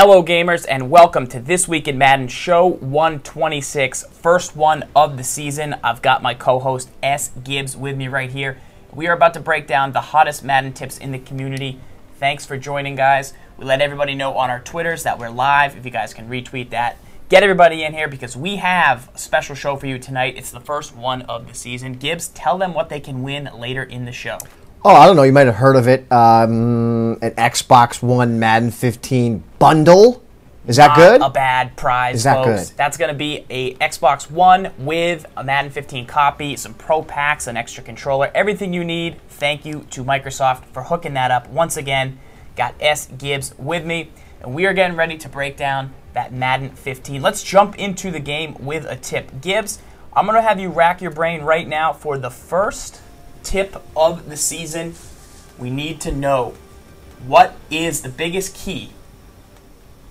Hello gamers and welcome to This Week in Madden Show 126, first one of the season. I've got my co-host S. Gibbs with me right here. We are about to break down the hottest Madden tips in the community. Thanks for joining, guys. We let everybody know on our Twitters that we're live. If you guys can retweet that, get everybody in here because we have a special show for you tonight. It's the first one of the season. Gibbs, tell them what they can win later in the show. Oh, I don't know. You might have heard of it. An Xbox One Madden 15 bundle. Is that good? A bad prize, Is that folks. good? That's going to be a Xbox One with a Madden 15 copy, some Pro Packs, an extra controller, everything you need. Thank you to Microsoft for hooking that up. Once again, got S. Gibbs with me, and we are getting ready to break down that Madden 15. Let's jump into the game with a tip. Gibbs, I'm going to have you rack your brain right now for the first tip of the season. We need to know what is the biggest key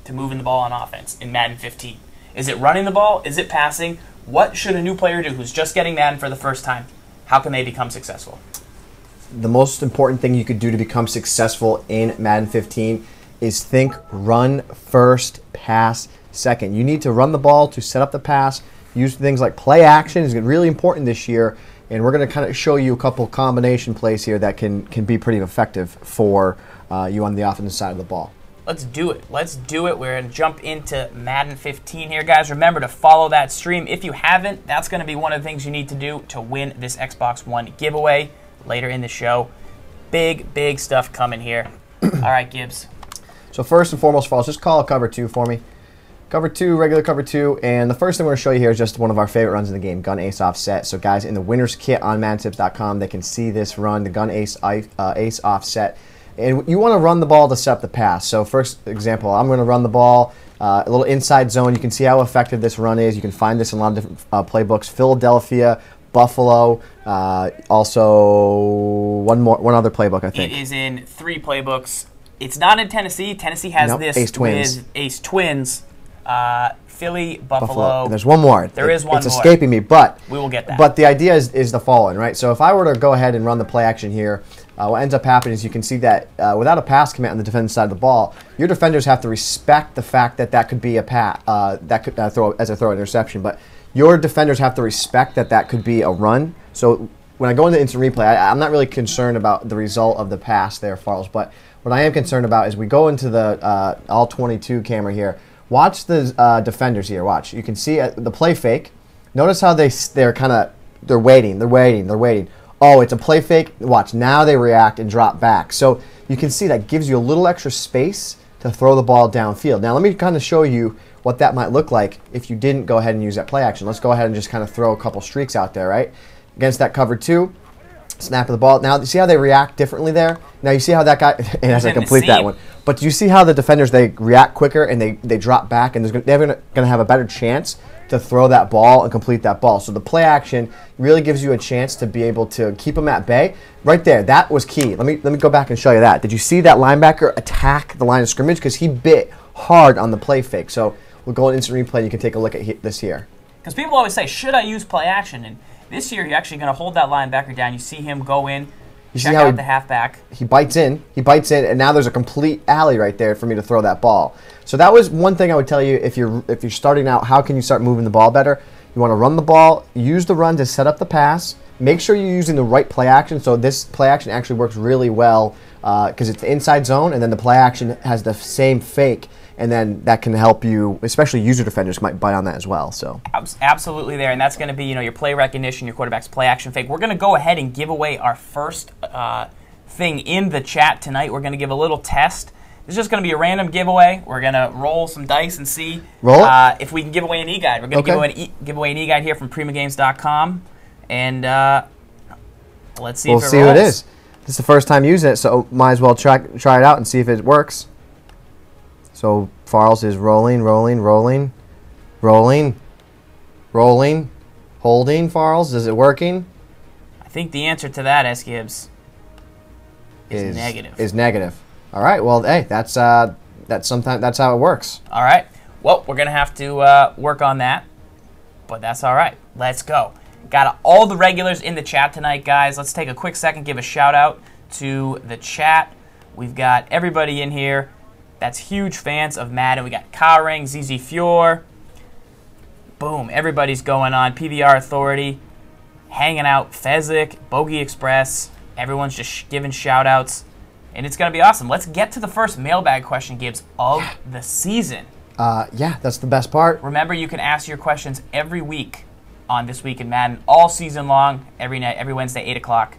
to moving the ball on offense in Madden 15. Is it running the ball? Is it passing? What should a new player do who's just getting Madden for the first time? How can they become successful? The most important thing you could do to become successful in Madden 15 is think run first, pass second. You need to run the ball to set up the pass. Use things like play action is really important this year. And we're going to kind of show you a couple combination plays here that can be pretty effective for you on the offensive side of the ball. Let's do it. Let's do it. We're going to jump into Madden 15 here, guys. Remember to follow that stream. If you haven't, that's going to be one of the things you need to do to win this Xbox One giveaway later in the show. Big, big stuff coming here. All right, Gibbs. So first and foremost, Falls, just call a cover 2 for me. Cover 2, regular cover 2, and the first thing we're going to show you here is just one of our favorite runs in the game, Gun Ace Offset. So guys, in the winner's kit on MaddenTips.com, they can see this run, the Gun Ace Offset. And you want to run the ball to set up the pass. So first example, I'm going to run the ball, a little inside zone. You can see how effective this run is. You can find this in a lot of different playbooks. Philadelphia, Buffalo, also one other playbook, I think. It is in 3 playbooks. It's not in Tennessee. Tennessee has this Ace Twins. with Ace Twins. Philly, Buffalo. And there's one more. There is one more. It's escaping me, but we will get that. But the idea is the following, right? So if I were to go ahead and run the play action here, what ends up happening is you can see that without a pass command on the defensive side of the ball, your defenders have to respect the fact that that could be a pass, that could throw as a throw interception. But your defenders have to respect that that could be a run. So when I go into instant replay, I'm not really concerned about the result of the pass there, Farles. But what I am concerned about is we go into the all 22 camera here. Watch the defenders here. Watch. You can see the play fake. Notice how they're waiting. Oh, it's a play fake. Watch. Now they react and drop back. So you can see that gives you a little extra space to throw the ball downfield. Now let me kind of show you what that might look like if you didn't go ahead and use that play action. Let's go ahead and just kind of throw a couple streaks out there, right? Against that cover 2. Snap of the ball. Now, you see how they react differently there? Now, you see how that guy, and as I complete that one. But you see how the defenders, they react quicker and they drop back, and they're going to have a better chance to throw that ball and complete that ball. So the play action really gives you a chance to be able to keep them at bay. Right there, that was key. Let me go back and show you that. Did you see that linebacker attack the line of scrimmage? Because he bit hard on the play fake. So we'll go in instant replay, and you can take a look at this here. Because people always say, should I use play action? And this year, you're actually going to hold that linebacker down. You see him go in, check out the halfback. He bites in, and now there's a complete alley right there for me to throw that ball. So that was one thing I would tell you if you're starting out, how can you start moving the ball better? You want to run the ball, use the run to set up the pass. Make sure you're using the right play action. So this play action actually works really well because it's the inside zone, and then the play action has the same fake. And then that can help you, especially user defenders might bite on that as well. So absolutely there, and that's going to be your play recognition, your quarterback's play action fake. We're going to go ahead and give away our first thing in the chat tonight. We're going to give a little test. It's just going to be a random giveaway. We're going to roll some dice and see if we can give away an e-guide. We're going to give away an e-guide here from PrimaGames.com, and let's see if it rolls. We'll see what it is. This is the first time using it, so might as well try it out and see if it works. So Farles is rolling, holding. Farles, is it working? I think the answer to that, S. Gibbs, is negative. Is negative. All right. Well, hey, that's how it works. All right. Well, we're gonna have to work on that, but that's all right. Let's go. Got all the regulars in the chat tonight, guys. Let's take a quick second, give a shout out to the chat. We've got everybody in here. That's huge fans of Madden. We got Kowring, ZZ Fior. Boom, everybody's going on. PVR Authority, hanging out. Fezzik, Bogey Express. Everyone's just giving shout-outs. And it's going to be awesome. Let's get to the first mailbag question, Gibbs, of the season. Yeah, that's the best part. Remember, you can ask your questions every week on This Week in Madden, all season long, every night, every Wednesday, 8 o'clock.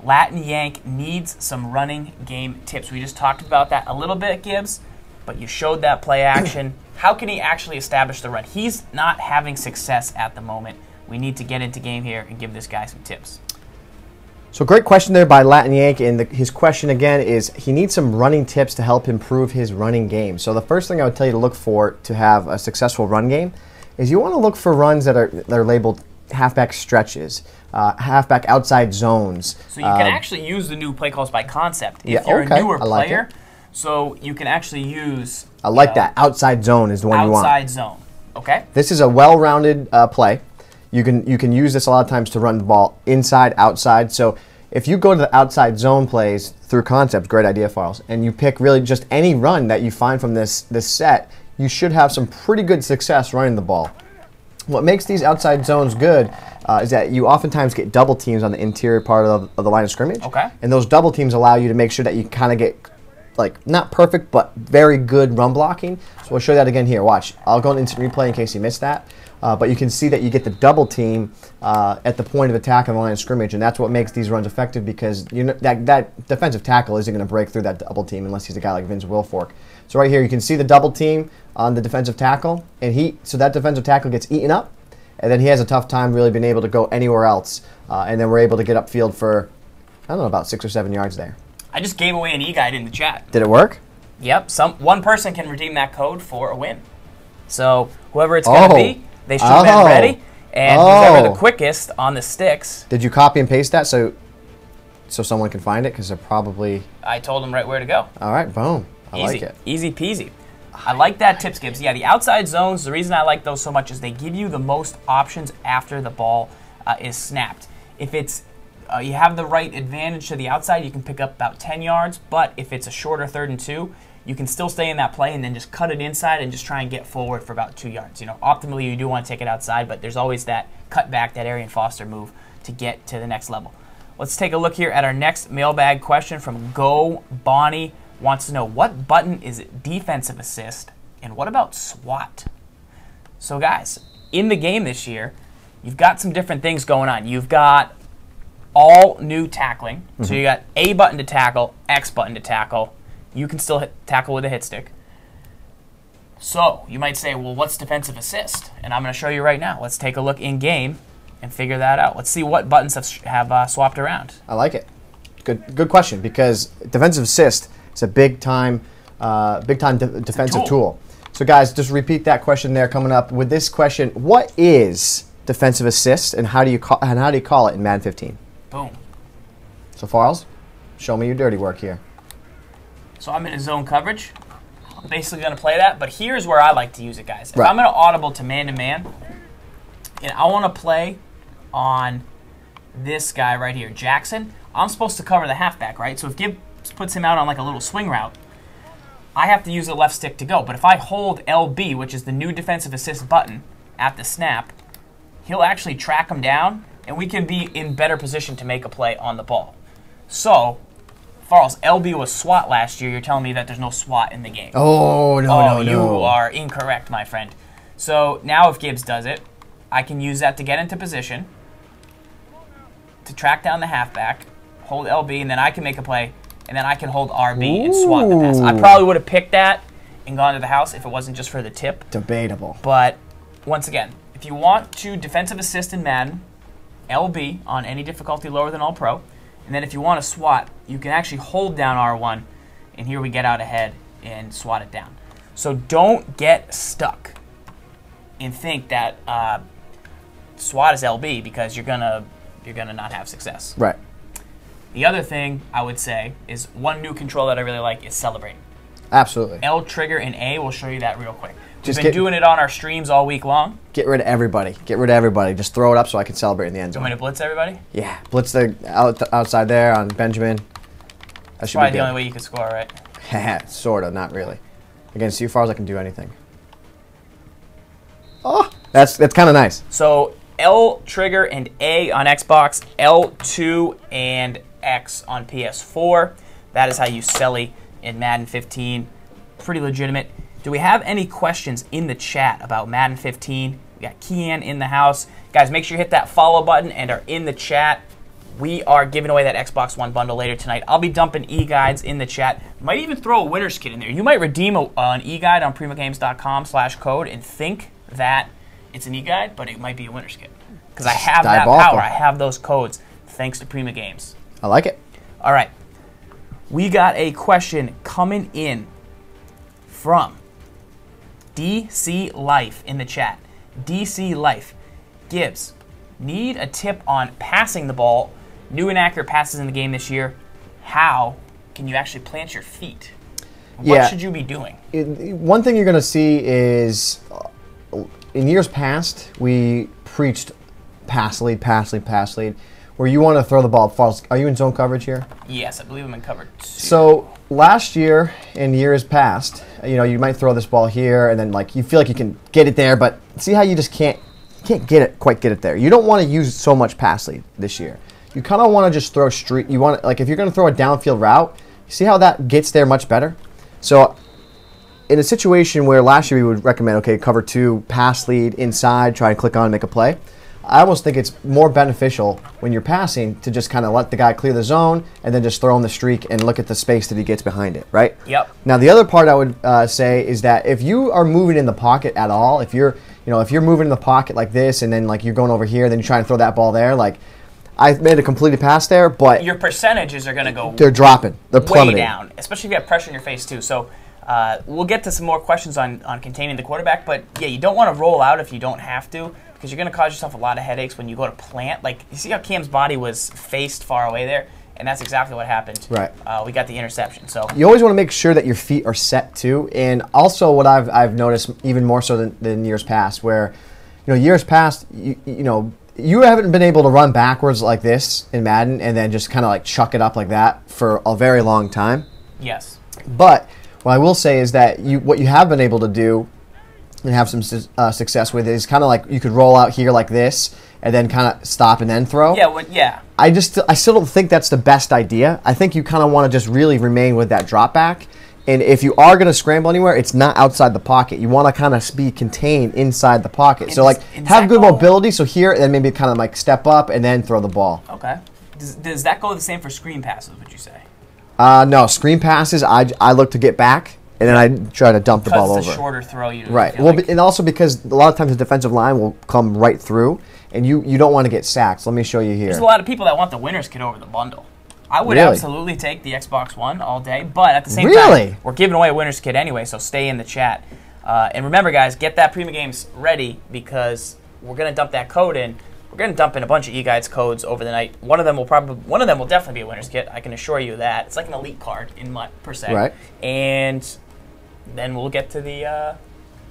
Latin Yank needs some running game tips. We just talked about that a little bit, Gibbs, but you showed that play action. How can he actually establish the run? He's not having success at the moment. We need to get into game here and give this guy some tips. So great question there by Latin Yank, and his question again is he needs some running tips to help improve his running game. So the first thing I would tell you to look for to have a successful run game is you want to look for runs that are labeled halfback stretches, halfback outside zones. So you can actually use the new play calls by concept if you're a newer player. So you can actually use... I like that. Outside zone is the one you want. Outside zone. Okay. This is a well-rounded play. You can use this a lot of times to run the ball inside, outside. So if you go to the outside zone plays through concept, great idea, Farles, and you pick really just any run that you find from this set, you should have some pretty good success running the ball. What makes these outside zones good is that you oftentimes get double teams on the interior part of the line of scrimmage. Okay. And those double teams allow you to make sure that you kind of get, like, not perfect, but very good run blocking. So we'll show that again here. Watch. I'll go on instant replay in case you missed that. But you can see that you get the double team at the point of attack on the line of scrimmage, and that's what makes these runs effective because that defensive tackle isn't going to break through that double team unless he's a guy like Vince Wilfork. So right here you can see the double team on the defensive tackle, and so that defensive tackle gets eaten up, and then he has a tough time really being able to go anywhere else, and then we're able to get upfield for, I don't know, about 6 or 7 yards there. I just gave away an e-guide in the chat. Did it work? Yep. One person can redeem that code for a win. So whoever it's going to be, they should have been ready. And who's ever the quickest on the sticks. Did you copy and paste that so someone can find it? Because they're probably... I told them right where to go. All right, boom. I like it. Easy peasy. I like that tip, Gibbs. Yeah, the outside zones, the reason I like those so much is they give you the most options after the ball is snapped. If it's you have the right advantage to the outside, you can pick up about 10 yards. But if it's a shorter 3rd and 2, you can still stay in that play and then just cut it inside and just try and get forward for about 2 yards. You know, optimally you do want to take it outside, but there's always that cut back, that Arian Foster move to get to the next level. Let's take a look here at our next mailbag question from Go Bonnie. Wants to know, what button is defensive assist and what about SWAT? So guys, in the game this year, you've got some different things going on. You've got all new tackling. So you got A button to tackle, X button to tackle. You can still tackle with a hit stick. So you might say, well, what's defensive assist? And I'm going to show you right now. Let's take a look in game and figure that out. Let's see what buttons have swapped around. I like it. Good question, because defensive assist is a big time defensive tool. So guys, just repeat that question there coming up with this question: what is defensive assist, and how do you call it in Madden 15? Boom. So Farles, show me your dirty work here. So I'm in a zone coverage. I'm basically going to play that, but here's where I like to use it, guys. If right. I'm going to audible to man-to-man, and I want to play on this guy right here, Jackson, I'm supposed to cover the halfback, right? So if Gibbs puts him out on like a little swing route, I have to use the left stick to go. But if I hold LB, which is the new defensive assist button, at the snap, he'll actually track him down, and we can be in better position to make a play on the ball. So, Farles, LB was SWAT last year. You're telling me that there's no SWAT in the game. Oh, no. You are incorrect, my friend. So now if Gibbs does it, I can use that to get into position, to track down the halfback, hold LB, and then I can make a play, and then I can hold RB and swat the pass. I probably would have picked that and gone to the house if it wasn't just for the tip. Debatable. But once again, if you want to defensive assist in Madden, LB on any difficulty lower than All-Pro, and then if you want to swat, you can actually hold down R1, and here we get out ahead and swat it down. So don't get stuck and think that SWAT is LB because you're gonna not have success. Right. The other thing I would say is one new control that I really like is celebrate. Absolutely. L, trigger, and A. We'll show you that real quick. We've been doing it on our streams all week long. Get rid of everybody. Get rid of everybody. Just throw it up so I can celebrate in the end zone. Do you want me to blitz everybody? Yeah. Blitz the outside there on Benjamin. That should Probably be the only way you could score, right? Sort of, not really. Against you, far as I can do anything. Oh, that's kind of nice. So L trigger and A on Xbox, L2 and X on PS4. That is how you Selly in Madden 15. Pretty legitimate. Do we have any questions in the chat about Madden 15? We got Kian in the house. Guys, make sure you hit that follow button and are in the chat. We are giving away that Xbox One bundle later tonight. I'll be dumping e-guides in the chat. Might even throw a winner's kit in there. You might redeem an e-guide on primagames.com/code and think that it's an e-guide, but it might be a winner's kit. Because I have that power. I have those codes thanks to Prima Games. I like it. All right. We got a question coming in from DC Life in the chat. DC Life. Gibbs, need a tip on passing the ball. New and accurate passes in the game this year. How can you actually plant your feet? What should you be doing? One thing you're going to see is, in years past, we preached pass lead, where you want to throw the ball false. Are you in zone coverage here? Yes, I believe I'm in cover 2. So last year and years past, you might throw this ball here, and then you feel like you can get it there, but see how you just can't quite get it there. You don't want to use so much pass lead this year. You kind of want to just throw street. You want if you're going to throw a downfield route, see how that gets there much better. So in a situation where last year we would recommend, okay, cover 2, pass lead inside, try and click on and make a play. I almost think it's more beneficial when you're passing to just kind of let the guy clear the zone and then just throw him the streak and look at the space that he gets behind it, right? Yep. Now the other part I would say is that if you are moving in the pocket at all, if you're moving in the pocket like this and then you're going over here, then you try and throw that ball there, I made a completed pass there, but your percentages are going to go. They're dropping. They're plummeting. Way down, especially if you have pressure in your face too. So we'll get to some more questions on containing the quarterback, but yeah, you don't want to roll out if you don't have to, because you're going to cause yourself a lot of headaches when you go to plant. You see how Cam's body was faced far away there, and that's exactly what happened. Right. We got the interception. So you always want to make sure that your feet are set too, and also what I've noticed even more so than years past, where years past you haven't been able to run backwards like this in Madden and then just kind of chuck it up like that for a very long time. Yes. But what I will say is that what you have been able to do and have some success with is kind of you could roll out here like this and then kind of stop and then throw. Yeah. Yeah. I still don't think that's the best idea. I think you kind of want to just really remain with that drop back. And if you are going to scramble anywhere, it's not outside the pocket. You want to kind of be contained inside the pocket. So have good mobility. So here, and then maybe kind of step up and then throw the ball. Okay. Does that go the same for screen passes, would you say? No, screen passes, I look to get back, and then I try to dump the ball over. Because it's a shorter throw. Right. Well, and also because a lot of times the defensive line will come right through, and you don't want to get sacked. So let me show you here. There's a lot of people that want the winner's kit over the bundle. I would absolutely take the Xbox One all day, but at the same time, we're giving away a winner's kit anyway, so stay in the chat. And remember, guys, get that Prima Games ready because we're going to dump that code in. We're going to dump in a bunch of e-guides codes over the night. One of them will definitely be a winner's kit. I can assure you that. It's like an elite card in MUT per se. Right. And then we'll get to the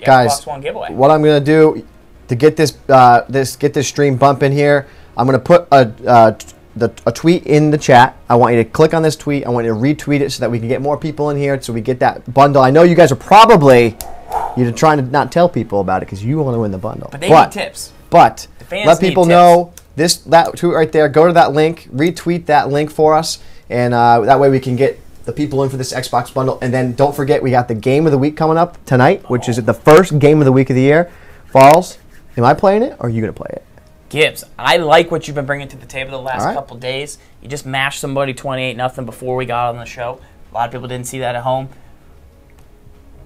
guys, Xbox One giveaway. What I'm going to do to get this stream bumping here, I'm going to put a tweet in the chat. I want you to click on this tweet. I want you to retweet it so that we can get more people in here so we get that bundle. I know you guys are probably trying to not tell people about it because you want to win the bundle. But they need tips. But let people know that tweet right there. Go to that link, retweet that link for us, and that way we can get the people in for this Xbox bundle. And then don't forget, we got the game of the week coming up tonight, which is the first game of the week of the year. Falls, am I playing it or are you going to play it? Gibbs, I like what you've been bringing to the table the last couple days. You just mashed somebody 28-0 before we got on the show. A lot of people didn't see that at home.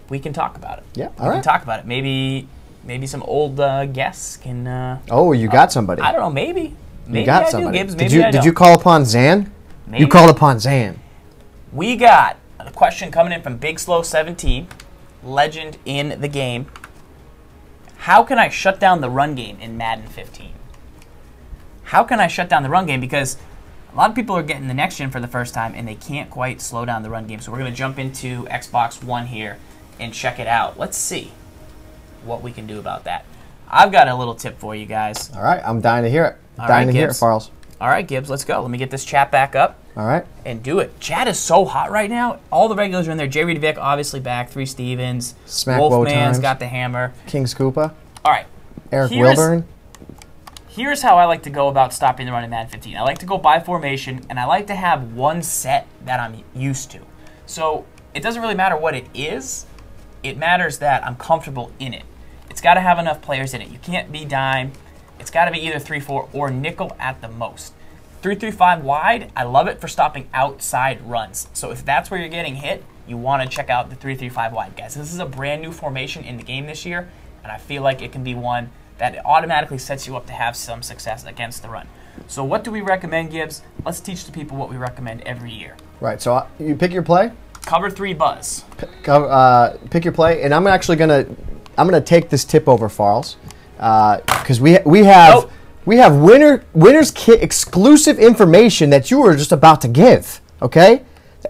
We can talk about it. Yeah, we can talk about it. Maybe some old guests can. Oh, you got somebody. I don't know. Maybe you got I somebody. do, Gibbs. Maybe I don't. Did you call upon Zan? Maybe. You called upon Zan. We got a question coming in from Big Slow 17, legend in the game. How can I shut down the run game in Madden 15? How can I shut down the run game? Because a lot of people are getting the next gen for the first time, and they can't quite slow down the run game. So we're going to jump into Xbox One here and check it out. Let's see what we can do about that. I've got a little tip for you guys. All right, I'm dying to hear it. All Dying right, to hear it, Farles. All right, Gibbs, let's go. Let me get this chat back up. All right. And do it. Chat is so hot right now. All the regulars are in there. J. Reed Vic, obviously back. 3 Stevens. Smack Wolfman's Woe got the hammer. King Scoopa. All right. Eric Wilburn. Here's how I like to go about stopping the run in Madden 15. I like to go by formation, and I like to have one set that I'm used to. So it doesn't really matter what it is. It matters that I'm comfortable in it. It's got to have enough players in it. You can't be dime. It's got to be either 3-4 or nickel at the most. 3-3-5 wide, I love it for stopping outside runs. So if that's where you're getting hit, you want to check out the 3-3-5 wide, guys. This is a brand new formation in the game this year, and I feel like it can be one that automatically sets you up to have some success against the run. So what do we recommend, Gibbs? Let's teach the people what we recommend every year. Right, so you pick your play. Cover 3 buzz. Pick your play, and I'm actually gonna take this tip over Farles, because we have winners kit exclusive information that you were just about to give. Okay,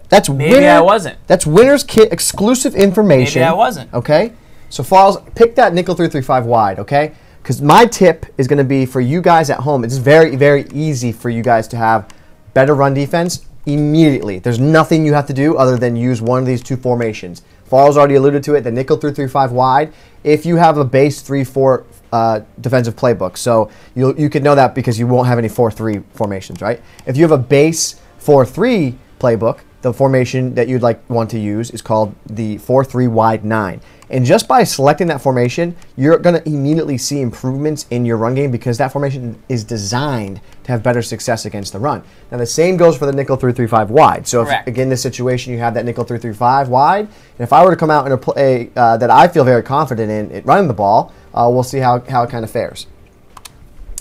that's Maybe I wasn't. That's winners kit exclusive information. Maybe I wasn't. Okay, so Farles, pick that nickel 3-3-5 wide. Okay. Because my tip is going to be for you guys at home. It's very, very easy for you guys to have better run defense immediately. There's nothing you have to do other than use one of these 2 formations. Farles already alluded to it, the nickel 3-3-5 wide. If you have a base 3-4 defensive playbook, so you can know that because you won't have any 4-3 formations, right? If you have a base 4-3 playbook, the formation that you'd want to use is called the 4-3 wide 9. And just by selecting that formation, you're going to immediately see improvements in your run game because that formation is designed to have better success against the run. Now, the same goes for the nickel 3-3-5 wide. So, if, again, this situation, you have that nickel 3-3-5 wide. And if I were to come out in a play that I feel very confident in running the ball, we'll see how it kind of fares.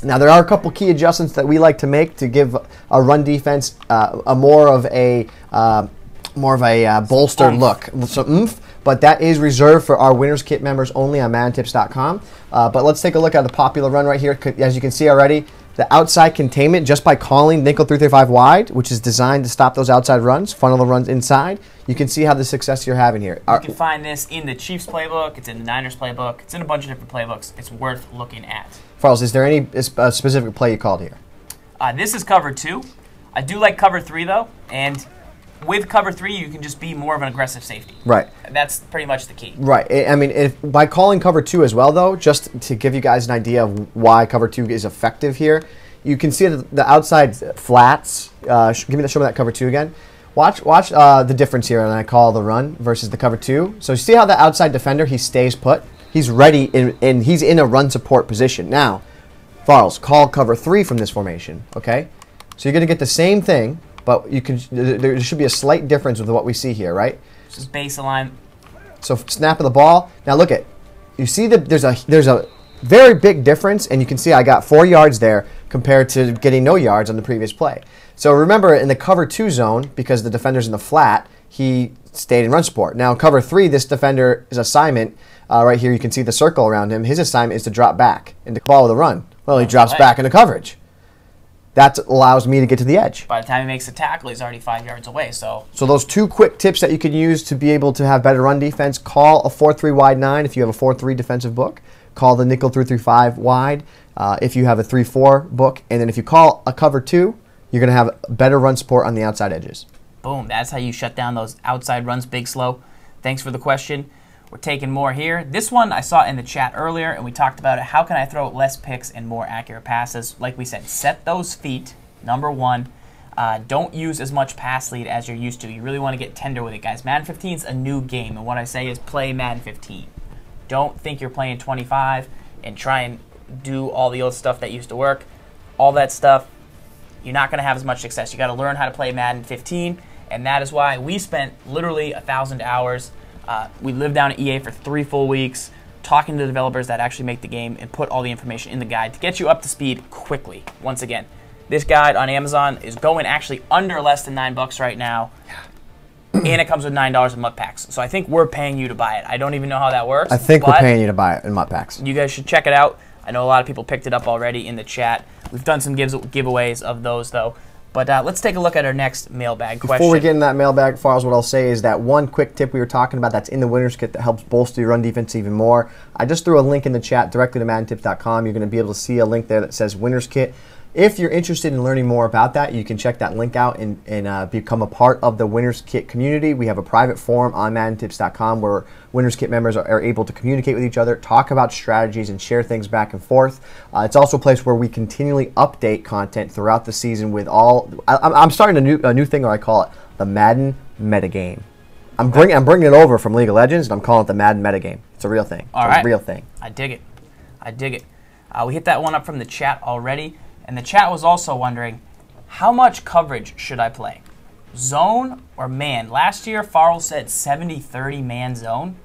Now, there are a couple key adjustments that we like to make to give a run defense more of a bolstered look. So, but that is reserved for our Winners Kit members only on MaddenTips.com. But let's take a look at the popular run right here. As you can see already, the outside containment, just by calling nickel 3-3-5 wide, which is designed to stop those outside runs, funnel the runs inside, you can see how the success you're having here. You can find this in the Chiefs playbook, it's in the Niners playbook, it's in a bunch of different playbooks. It's worth looking at. Farles, is there any specific play you called here? This is cover 2. I do like cover 3 though, and with cover 3, you can just be more of an aggressive safety. Right. That's pretty much the key. Right. I mean, by calling cover 2 as well, though, just to give you guys an idea of why cover 2 is effective here, you can see the outside flats. Show me that cover 2 again. Watch the difference here when I call the run versus the cover 2. So you see how the outside defender, he stays put? He's ready, and he's in a run support position. Now, Farles, call cover 3 from this formation, okay? So you're going to get the same thing, but there should be a slight difference with what we see here, right? Just baseline. So snap of the ball. Now look at, you see that there's a very big difference, and you can see I got 4 yards there compared to getting no yards on the previous play. So remember, in the cover 2 zone, because the defender's in the flat, he stayed in run support. Now in cover 3, this defender's assignment, right here you can see the circle around him, his assignment is to drop back and to follow the run. Well, he drops back into coverage. That allows me to get to the edge. By the time he makes a tackle, he's already 5 yards away. So those 2 quick tips that you can use to be able to have better run defense: call a 4-3 wide 9 if you have a 4-3 defensive book. Call the nickel 3-3-5 wide if you have a 3-4 book. And then if you call a cover 2, you're going to have better run support on the outside edges. Boom. That's how you shut down those outside runs big slow. Thanks for the question. We're taking more here. This one I saw in the chat earlier, and we talked about it. How can I throw less picks and more accurate passes? Like we said, set those feet, number 1. Don't use as much pass lead as you're used to. You really want to get tender with it, guys. Madden 15 is a new game, and what I say is play Madden 15. Don't think you're playing 25 and try and do all the old stuff that used to work. All that stuff, you're not going to have as much success. You got to learn how to play Madden 15, and that is why we spent literally 1,000 hours. We lived down at EA for 3 full weeks, talking to the developers that actually make the game and put all the information in the guide to get you up to speed quickly. Once again, this guide on Amazon is going actually under less than $9 right now, and it comes with $9 in MUT packs. So I think we're paying you to buy it. I don't even know how that works. I think we're paying you to buy it in MUT packs. You guys should check it out. I know a lot of people picked it up already in the chat. We've done some giveaways of those, though. But let's take a look at our next mailbag question. Before we get in that mailbag, Farles, what I'll say is that one quick tip we were talking about that's in the Winners Kit that helps bolster your run defense even more. I just threw a link in the chat directly to MaddenTips.com. You're going to be able to see a link there that says Winners Kit. if you're interested in learning more about that, you can check that link out and become a part of the Winners Kit community. We have a private forum on MaddenTips.com where Winners Kit members are able to communicate with each other, talk about strategies, and share things back and forth. It's also a place where we continually update content throughout the season with all. I'm starting a new thing, or I call it the Madden metagame. I'm bringing it over from League of Legends, and I'm calling it the Madden metagame. It's a real thing. It's a real thing. I dig it. I dig it. We hit that one up from the chat already, and the chat was also wondering, how much coverage should I play? Zone or man? Last year, Farrell said 70-30 man zone.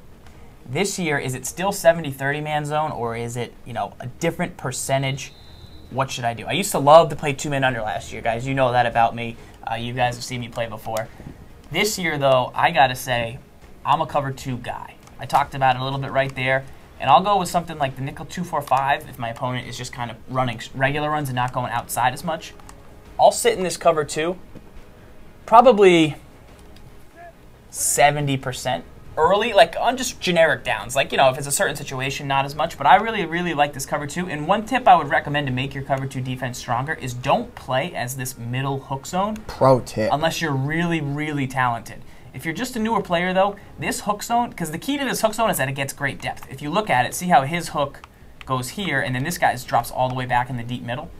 This year, is it still 70-30 man zone, or is it, you know, a different percentage? What should I do? I used to love to play 2 men under last year, guys. You know that about me. You guys have seen me play before. This year, though, I got to say, I'm a cover 2 guy. I talked about it a little bit right there. And I'll go with something like the nickel 2-4-5 if my opponent is just kind of running regular runs and not going outside as much. I'll sit in this cover 2, probably 70% early, like on just generic downs. Like, you know, if it's a certain situation, not as much. But I really, really like this cover 2. And one tip I would recommend to make your cover 2 defense stronger is don't play as this middle hook zone. Pro tip. Unless you're really, really talented. If you're just a newer player, though, this hook zone, because the key to this hook zone is that it gets great depth. If you look at it, see how his hook goes here, and then this guy's drops all the way back in the deep middle.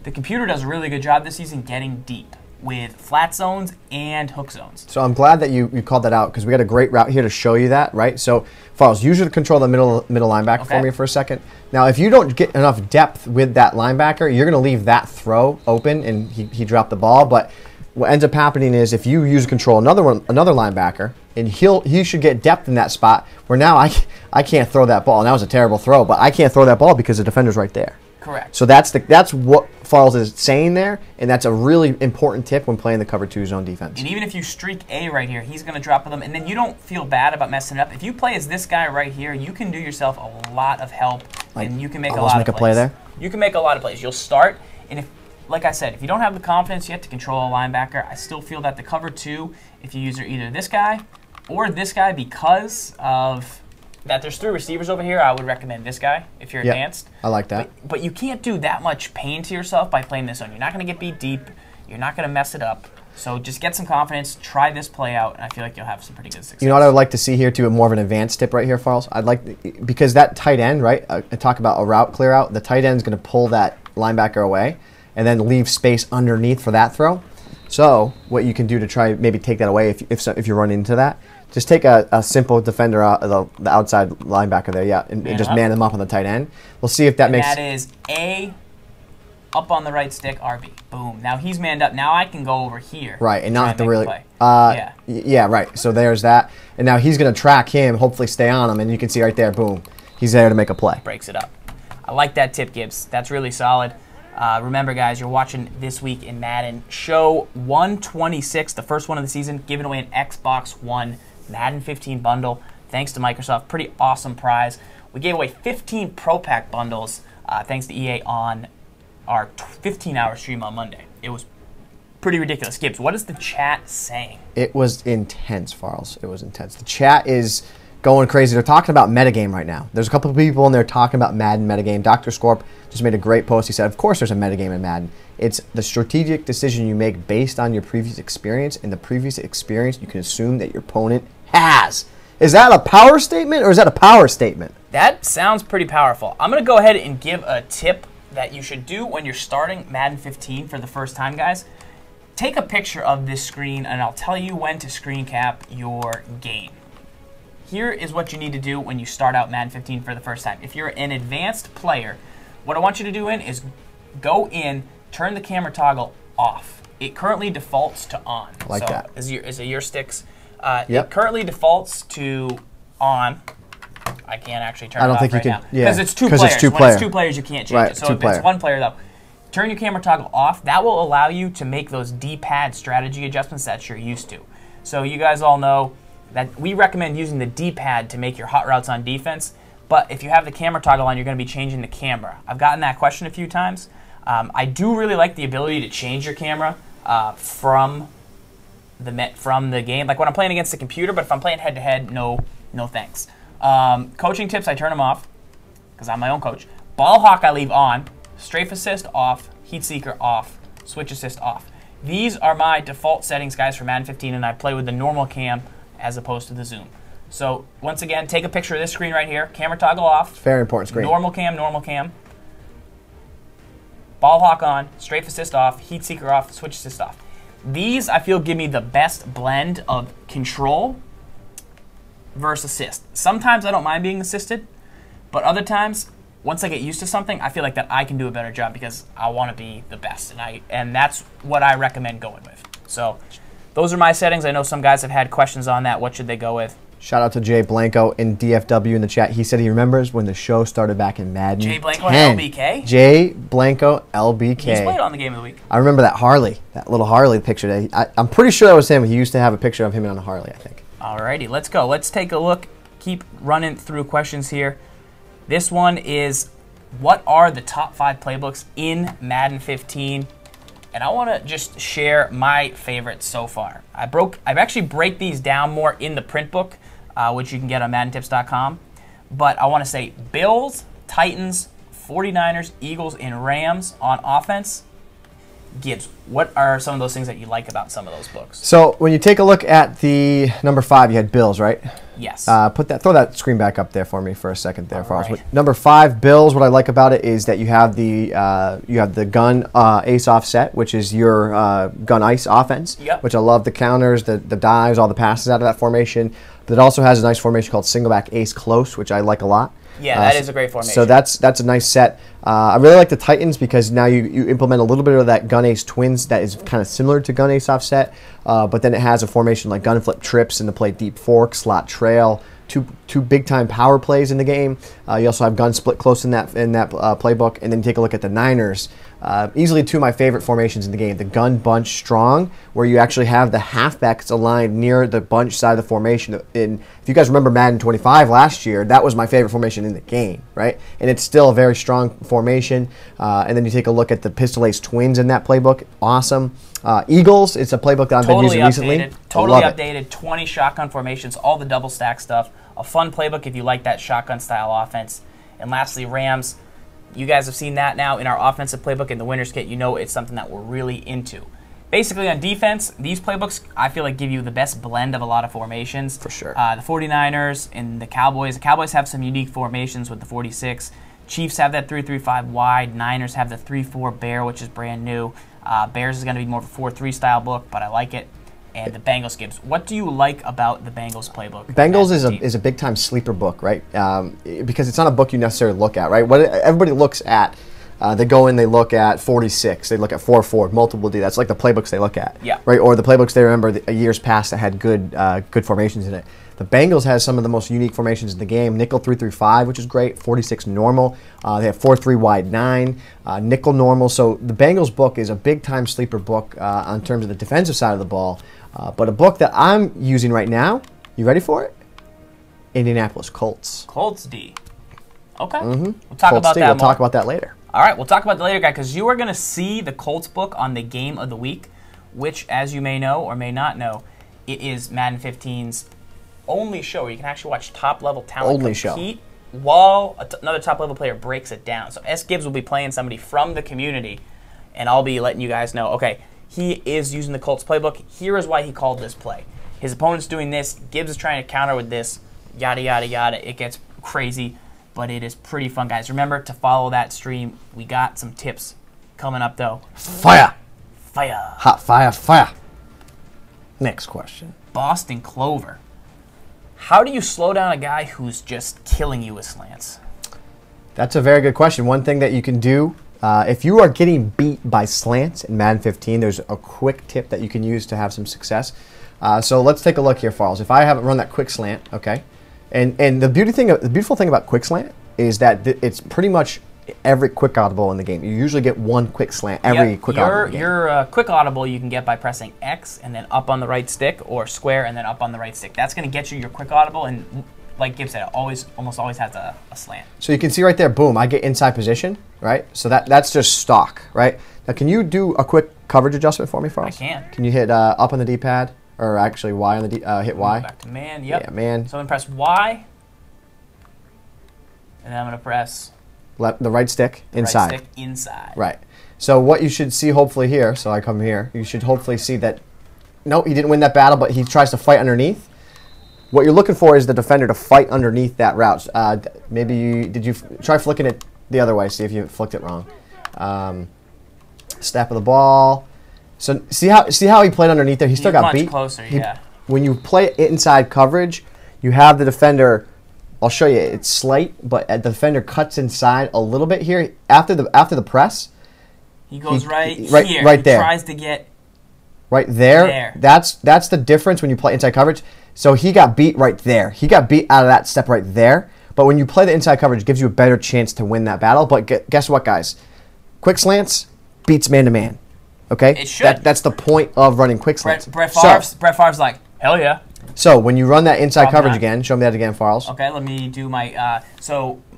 The computer does a really good job this season getting deep with flat zones and hook zones. So I'm glad that you called that out, because we got a great route here to show you that, right? So, Farrell, use you to control the middle linebacker for me for a second. Now, if you don't get enough depth with that linebacker, you're going to leave that throw open, and he dropped the ball, but what ends up happening is if you use control another linebacker, and he should get depth in that spot where now I can't throw that ball. And that was a terrible throw, but I can't throw that ball because the defender's right there. Correct. So that's what Farrell is saying there, and that's a really important tip when playing the cover 2 zone defense. And even if you streak A right here, he's going to drop with them, and then you don't feel bad about messing it up. If you play as this guy right here, you can do yourself a lot of help, and you can make a lot of plays. Play there? You can make a lot of plays. You'll start, and if, like I said, if you don't have the confidence yet to control a linebacker, I still feel that the cover 2, if you use either this guy or this guy, because of that there's 3 receivers over here, I would recommend this guy if you're advanced. I like that. But you can't do that much pain to yourself by playing this zone. You're not going to get beat deep. You're not going to mess it up. So just get some confidence, try this play out, and I feel like you'll have some pretty good success. You know what I would like to see here, too, more of an advanced tip right here, Farrell? I'd like, because that tight end, right, I talk about a route clear out, the tight end's going to pull that linebacker away and then leave space underneath for that throw. So what you can do to try maybe take that away if you run into that, just take a simple defender out, the outside linebacker there, and just man them up on the tight end. We'll see if that makes... that is A, up on the right stick, RB. Boom. Now he's manned up. Now I can go over here. Right, and not have to really... play. Yeah, right. So there's that. And now he's going to track him, hopefully stay on him, and you can see right there, boom, he's there to make a play. Breaks it up. I like that tip, Gibbs. That's really solid. Remember, guys, you're watching This Week in Madden. Show 126, the first one of the season, giving away an Xbox One Madden 15 bundle. Thanks to Microsoft. Pretty awesome prize. We gave away 15 Pro Pack bundles thanks to EA on our 15-hour stream on Monday. It was pretty ridiculous. Gibbs, what is the chat saying? It was intense, Farles. It was intense. The chat is going crazy. They're talking about metagame right now. There's a couple of people in there talking about Madden metagame. Dr. Scorp just made a great post. He said, of course there's a metagame in Madden. It's the strategic decision you make based on your previous experience, and the previous experience you can assume that your opponent has. Is that a power statement or is that a power statement? That sounds pretty powerful. I'm going to go ahead and give a tip that you should do when you're starting Madden 15 for the first time, guys. Take a picture of this screen, and I'll tell you when to screen cap your game. Here is what you need to do when you start out Madden 15 for the first time. If you're an advanced player, what I want you to do is go in, turn the camera toggle off. It currently defaults to on. Like that. Is it your sticks? Yep. It currently defaults to on. I can't actually turn it off right now. Because it's two players. When it's 2 players, you can't change it. So if it's 1 player, though, turn your camera toggle off. That will allow you to make those D-pad strategy adjustments that you're used to. So you guys all know that we recommend using the D-pad to make your hot routes on defense. But if you have the camera toggle on, you're going to be changing the camera. I've gotten that question a few times. I do really like the ability to change your camera from the game. Like when I'm playing against the computer, but if I'm playing head-to-head, no thanks. Coaching tips, I turn them off because I'm my own coach. Ball hawk, I leave on. Strafe assist, off. heat seeker off, switch assist off. These are my default settings, guys, for Madden 15, and I play with the normal cam as opposed to the zoom. So once again, take a picture of this screen right here. Camera toggle off. Very important screen. Normal cam, normal cam. Ball hawk on, strafe assist off, heat seeker off, switch assist off. These, I feel, give me the best blend of control versus assist. Sometimes I don't mind being assisted, but other times, once I get used to something, I feel like that I can do a better job because I want to be the best, and that's what I recommend going with. So those are my settings. I know some guys have had questions on that. What should they go with? Shout out to Jay Blanco in DFW in the chat. He said he remembers when the show started back in Madden. Jay Blanco 10. and LBK? Jay Blanco, LBK. He's played on the Game of the Week. I remember that Harley, that little Harley picture. I'm pretty sure that was him. He used to have a picture of him on a Harley, I think. Alrighty, let's go. Let's take a look. Keep running through questions here. This one is, what are the top 5 playbooks in Madden 15? And I want to just share my favorites so far. I've actually break these down more in the print book, which you can get on MaddenTips.com. But I want to say Bills, Titans, 49ers, Eagles, and Rams on offense. Gibbs, what are some of those things that you like about some of those books? So when you take a look at the number 5, you had Bills, right? Yes. Throw that screen back up there for me for a second there, Farls. Right. Number 5, Bills. What I like about it is that you have the gun ace offset, which is your gun ice offense. Yep. Which I love, the counters, the dives, all the passes out of that formation. But it also has a nice formation called single back ace close, which I like a lot. Yeah, that is a great formation. So that's a nice set. I really like the Titans because now you implement a little bit of that gun ace twins that is kind of similar to gun ace offset, but then it has a formation like gun flip trips and to play deep fork, slot trail, two big time power plays in the game. You also have gun split close in that playbook, and then you take a look at the Niners. Easily 2 of my favorite formations in the game. The gun bunch strong, where you actually have the halfbacks aligned near the bunch side of the formation. If you guys remember Madden 25 last year, that was my favorite formation in the game, right? And it's still a very strong formation. And then you take a look at the pistol ace twins in that playbook. Awesome. Eagles, it's a playbook that I've been using recently. Totally updated. 20 shotgun formations, all the double stack stuff. A fun playbook if you like that shotgun style offense. And lastly, Rams. You guys have seen that now in our offensive playbook in the winner's kit. You know it's something that we're really into. Basically, on defense, these playbooks, I feel like, give you the best blend of a lot of formations. For sure. The 49ers and the Cowboys. The Cowboys have some unique formations with the 46. Chiefs have that 3-3-5 wide. Niners have the 3-4 bear, which is brand new. Bears is going to be more of a 4-3 style book, but I like it. And the Bengals, Gibbs. What do you like about the Bengals playbook? Bengals is a big time sleeper book, right? Because it's not a book you necessarily look at, right? What everybody looks at, they go in, they look at 46, they look at 4-4, multiple D. That's like the playbooks they look at, yeah. Right? Or the playbooks they remember years past that had good formations in it. The Bengals has some of the most unique formations in the game. Nickel 3-3-5, which is great. 46 normal. They have 4-3 wide 9. Nickel normal. So the Bengals book is a big time sleeper book on terms of the defensive side of the ball. But a book that I'm using right now, you ready for it? Indianapolis Colts. Colts D. Okay. Mm-hmm. We'll talk about that more. We'll talk about that later. All right, we'll talk about that later, guys, because you are going to see the Colts book on the Game of the Week, which, as you may know or may not know, it is Madden 15's only show where you can actually watch top-level talent compete while another top-level player breaks it down. So S. Gibbs will be playing somebody from the community, and I'll be letting you guys know, okay, he is using the Colts playbook. Here is why he called this play. His opponent's doing this. Gibbs is trying to counter with this. Yada, yada, yada. It gets crazy, but it is pretty fun, guys. Remember to follow that stream. We got some tips coming up, though. Fire! Fire. Hot fire, fire. Next question. Boston Clover. How do you slow down a guy who's just killing you with slants? That's a very good question. One thing that you can do, if you are getting beat by slants in Madden 15, there's a quick tip that you can use to have some success. So let's take a look here, Farls. If I haven't run that quick slant, okay, and the beautiful thing about quick slant is that it's pretty much every quick audible in the game. You usually get one quick slant every quick audible in the game. Your quick audible you can get by pressing X and then up on the right stick, or square and then up on the right stick. That's going to get you your quick audible, and like Gibbs said, it almost always has a slant. So you can see right there, boom, I get inside position, right? So that's just stock, right? Now, can you do a quick coverage adjustment for me, Farls? I can. Can you hit up on the D-pad, or actually Y on the hit Y? Back to man, yep. Yeah, man. So I'm going to press Y, and then I'm going to press the right stick inside. Right stick inside. Right. So what you should see hopefully here, so I come here, you should hopefully see that, nope, he didn't win that battle, but he tries to fight underneath. What you're looking for is the defender to fight underneath that route. Did you try flicking it the other way, see if you flicked it wrong. Snap of the ball. So see how he played underneath there? He still got beat. Much closer, yeah. When you play it inside coverage, you have the defender, I'll show you, it's slight, but the defender cuts inside a little bit here. After the press, he goes right here. Right there. He tries to get right there. That's the difference when you play inside coverage. So he got beat right there. He got beat out of that step right there. But when you play the inside coverage, it gives you a better chance to win that battle. But guess what, guys? Quick slants beats man-to-man. Okay? It should. That's the point of running quick slants. Brett Favre's like, hell yeah. So when you run that inside coverage again, show me that again, Farles. Okay, let me do my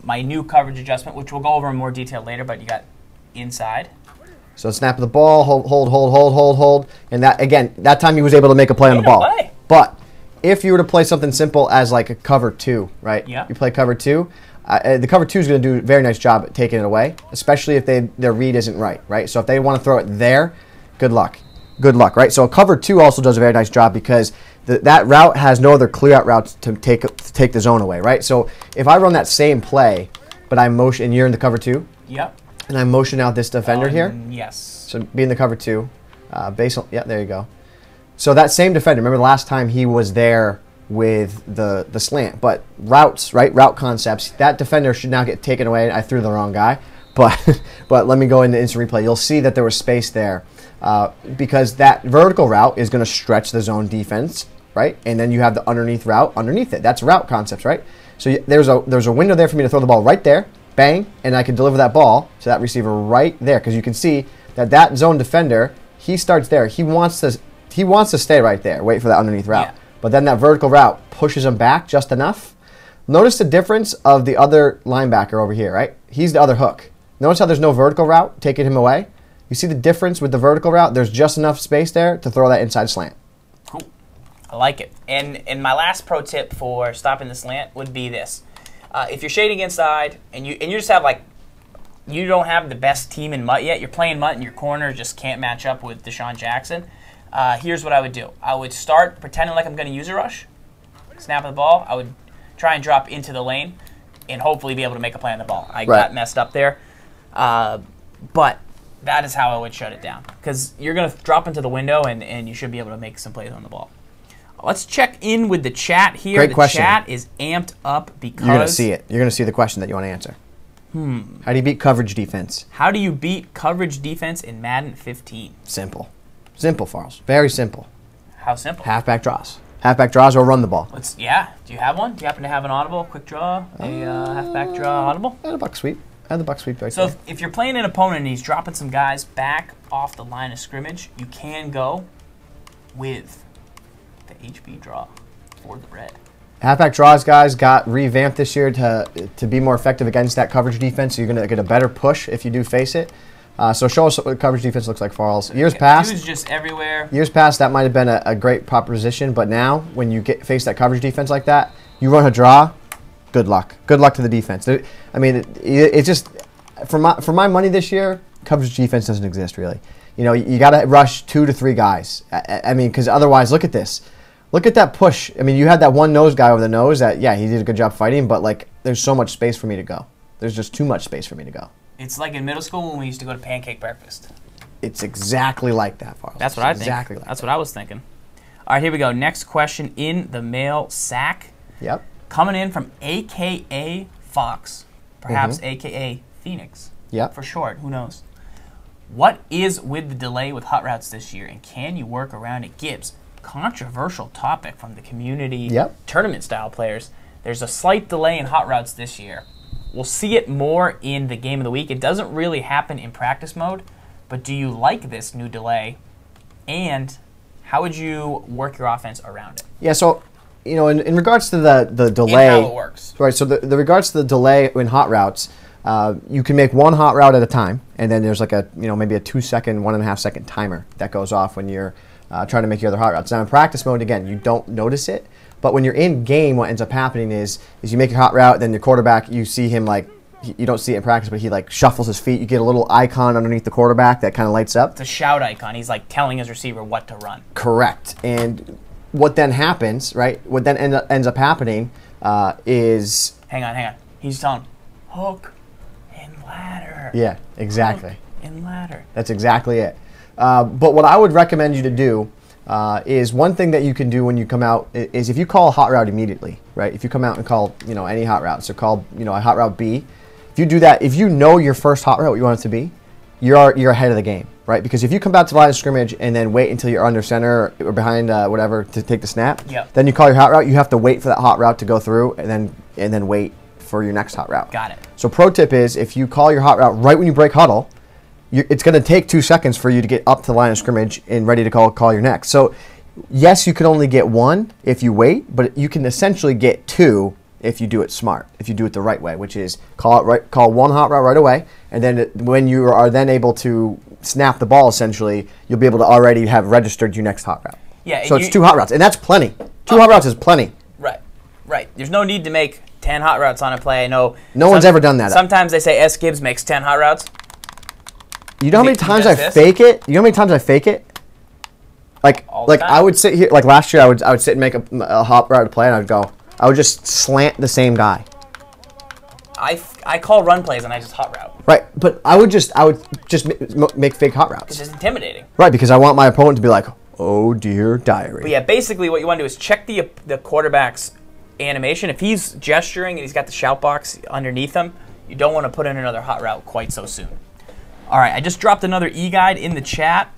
my new coverage adjustment, which we'll go over in more detail later, but you got inside. So snap of the ball, hold. And that, again, that time he was able to make a play on the ball. But if you were to play something simple as like a cover 2, right? Yeah. You play cover 2. The cover 2 is going to do a very nice job at taking it away, especially if their read isn't right? So if they want to throw it there, good luck. Good luck, right? So a cover 2 also does a very nice job because that route has no other clear out routes to take the zone away, right? So if I run that same play, but I motion, and you're in the cover 2. Yep. And I motion out this defender here. Yes. So be in the cover 2. Yeah, there you go. So that same defender, remember the last time he was there with the slant, but routes, right? Route concepts. That defender should now get taken away. I threw the wrong guy, but let me go into instant replay. You'll see that there was space there because that vertical route is going to stretch the zone defense, right? And then you have the underneath route underneath it. That's route concepts, right? So there's a window there for me to throw the ball right there. Bang, and I can deliver that ball to that receiver right there because you can see that zone defender, he starts there. He wants to stay right there, wait for that underneath route. Yeah. But then that vertical route pushes him back just enough. Notice the difference of the other linebacker over here, right? He's the other hook. Notice how there's no vertical route taking him away? You see the difference with the vertical route? There's just enough space there to throw that inside slant. Cool. I like it. And my last pro tip for stopping the slant would be this. If you're shading inside and you just have you don't have the best team in MUT yet, you're playing MUT and your corner just can't match up with Deshaun Jackson, here's what I would do. I would start pretending like I'm going to use a rush, snap of the ball. I would try and drop into the lane and hopefully be able to make a play on the ball. I got messed up there. But that is how I would shut it down because you're going to drop into the window and you should be able to make some plays on the ball. Let's check in with the chat here. Great question. The chat is amped up because... You're going to see it. You're going to see the question that you want to answer. How do you beat coverage defense? How do you beat coverage defense in Madden 15? Simple. Simple, Farles. Very simple. How simple? Halfback draws. Halfback draws or run the ball. Yeah. Do you have one? Do you happen to have an audible, quick draw, halfback draw audible? I had a buck sweep. I had the buck sweep right So there. if you're playing an opponent and he's dropping some guys back off the line of scrimmage, you can go with the HB draw for the red. Halfback draws, guys, got revamped this year to be more effective against that coverage defense. So you're going to get a better push if you do face it. So show us what coverage defense looks like, Farles. Years past, dudes just everywhere. Years past, that might have been a great proposition, but now when you face that coverage defense like that, you run a draw. Good luck. Good luck to the defense. I mean, it's just for my money this year, coverage defense doesn't exist really. You know, you got to rush 2 to 3 guys. I mean, because otherwise, look at this. Look at that push. I mean, you had that one nose guy over the nose that, yeah, he did a good job fighting, but, like, there's so much space for me to go. There's just too much space for me to go. It's like in middle school when we used to go to pancake breakfast. It's exactly like that, Farles. That's what I think. Exactly like That's what I was thinking. All right, here we go. Next question in the mail sack. Yep. Coming in from AKA Fox, perhaps AKA Phoenix. Yep. For short, who knows? What is with the delay with hot routes this year, and can you work around it? Gibbs, controversial topic from the community tournament-style players. There's a slight delay in hot routes this year. We'll see it more in the game of the week. It doesn't really happen in practice mode, but do you like this new delay, and how would you work your offense around it? Yeah, so, you know, in regards to the delay. And how it works. Right, so the regards to the delay in hot routes, you can make one hot route at a time, and then there's like maybe a 2-second, 1.5-second timer that goes off when you're trying to make your other hot routes. Now in practice mode, again, you don't notice it, but when you're in game, what ends up happening is you make your hot route, then your quarterback, you see him like you don't see it in practice, but he like shuffles his feet. You get a little icon underneath the quarterback that kind of lights up. It's a shout icon. He's like telling his receiver what to run. Correct. And what then happens, right? What then ends up happening is... Hang on. He's telling hook and ladder. Yeah, exactly. Hook and ladder. That's exactly it. But what I would recommend you to do is one thing that you can do when you come out is if you call a hot route immediately, right? If you come out and call, any hot route, so call, a hot route B. If you do that, if you know your first hot route, what you want it to be, you're ahead of the game, right? Because if you come back to the line of scrimmage and then wait until you're under center or behind whatever to take the snap, then you call your hot route. You have to wait for that hot route to go through and then wait for your next hot route. Got it. So pro tip is if you call your hot route right when you break huddle, it's going to take 2 seconds for you to get up to the line of scrimmage and ready to call your next. So yes, you can only get 1 if you wait, but you can essentially get 2 if you do it smart, if you do it the right way, which is call 1 hot route right away, and then when you are then able to snap the ball, essentially, you'll be able to already have registered your next hot route. Yeah. So it's 2 hot routes, and that's plenty. 2 hot routes is plenty. Right. There's no need to make 10 hot routes on a play. I know. No one's ever done that. Sometimes they say S. Gibbs makes 10 hot routes. You know how many times I fake it? You know how many times I fake it? Like I would sit here, like last year I would sit and make a hot route play, and I would just slant the same guy. I call run plays and I just hot route. Right, but I would just make fake hot routes. It's just intimidating. Right, because I want my opponent to be like, oh dear diary. But yeah, basically what you want to do is check the quarterback's animation. If he's gesturing and he's got the shout box underneath him, you don't want to put in another hot route quite so soon. All right, I just dropped another e-guide in the chat.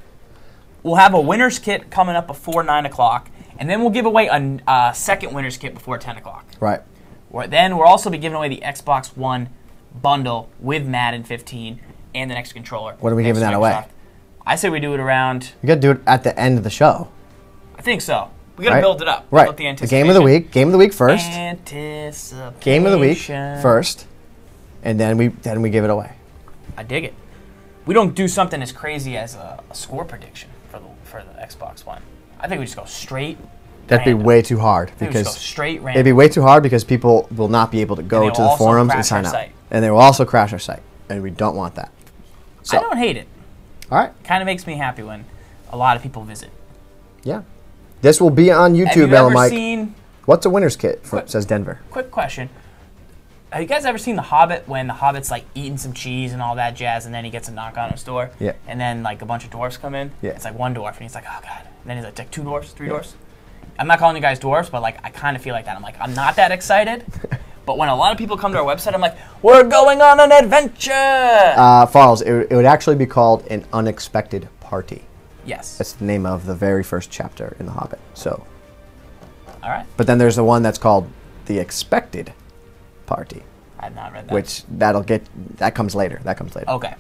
We'll have a winner's kit coming up before 9 o'clock, and then we'll give away a second winner's kit before 10 o'clock. Right. Then we'll also be giving away the Xbox One bundle with Madden 15 and the next controller. When are we giving that away? I say we do it around... We got to do it at the end of the show. I think so. We got to build it up. Right. The game of the week. Game of the week first. Anticipation. Game of the week first, and then we give it away. I dig it. We don't do something as crazy as a score prediction for the Xbox One. I think we just go straight. That'd be way too hard because just go straight random. It'd be way too hard because people will not be able to go to the forums and sign up, and they will also crash our site, and we don't want that. So. I don't hate it. All right. Kind of makes me happy when a lot of people visit. Yeah. This will be on YouTube, Have you ever Mike. seen... What's a winner's kit? Says Denver. Quick question. Have you guys ever seen The Hobbit when the Hobbit's like eating some cheese and all that jazz, and then he gets a knock on his door? Yeah. And then like a bunch of dwarfs come in? Yeah. It's like one dwarf, and he's like, oh, God. And then he's like 2 dwarfs, 3 dwarfs? I'm not calling you guys dwarfs, but like I kind of feel like that. I'm like, I'm not that excited. But when a lot of people come to our website, I'm like, we're going on an adventure! Falls, it would actually be called an unexpected party. Yes. That's the name of the very first chapter in The Hobbit. So. All right. But then there's the one that's called the expected party. I have not read that. Which that comes later. That comes later. Okay.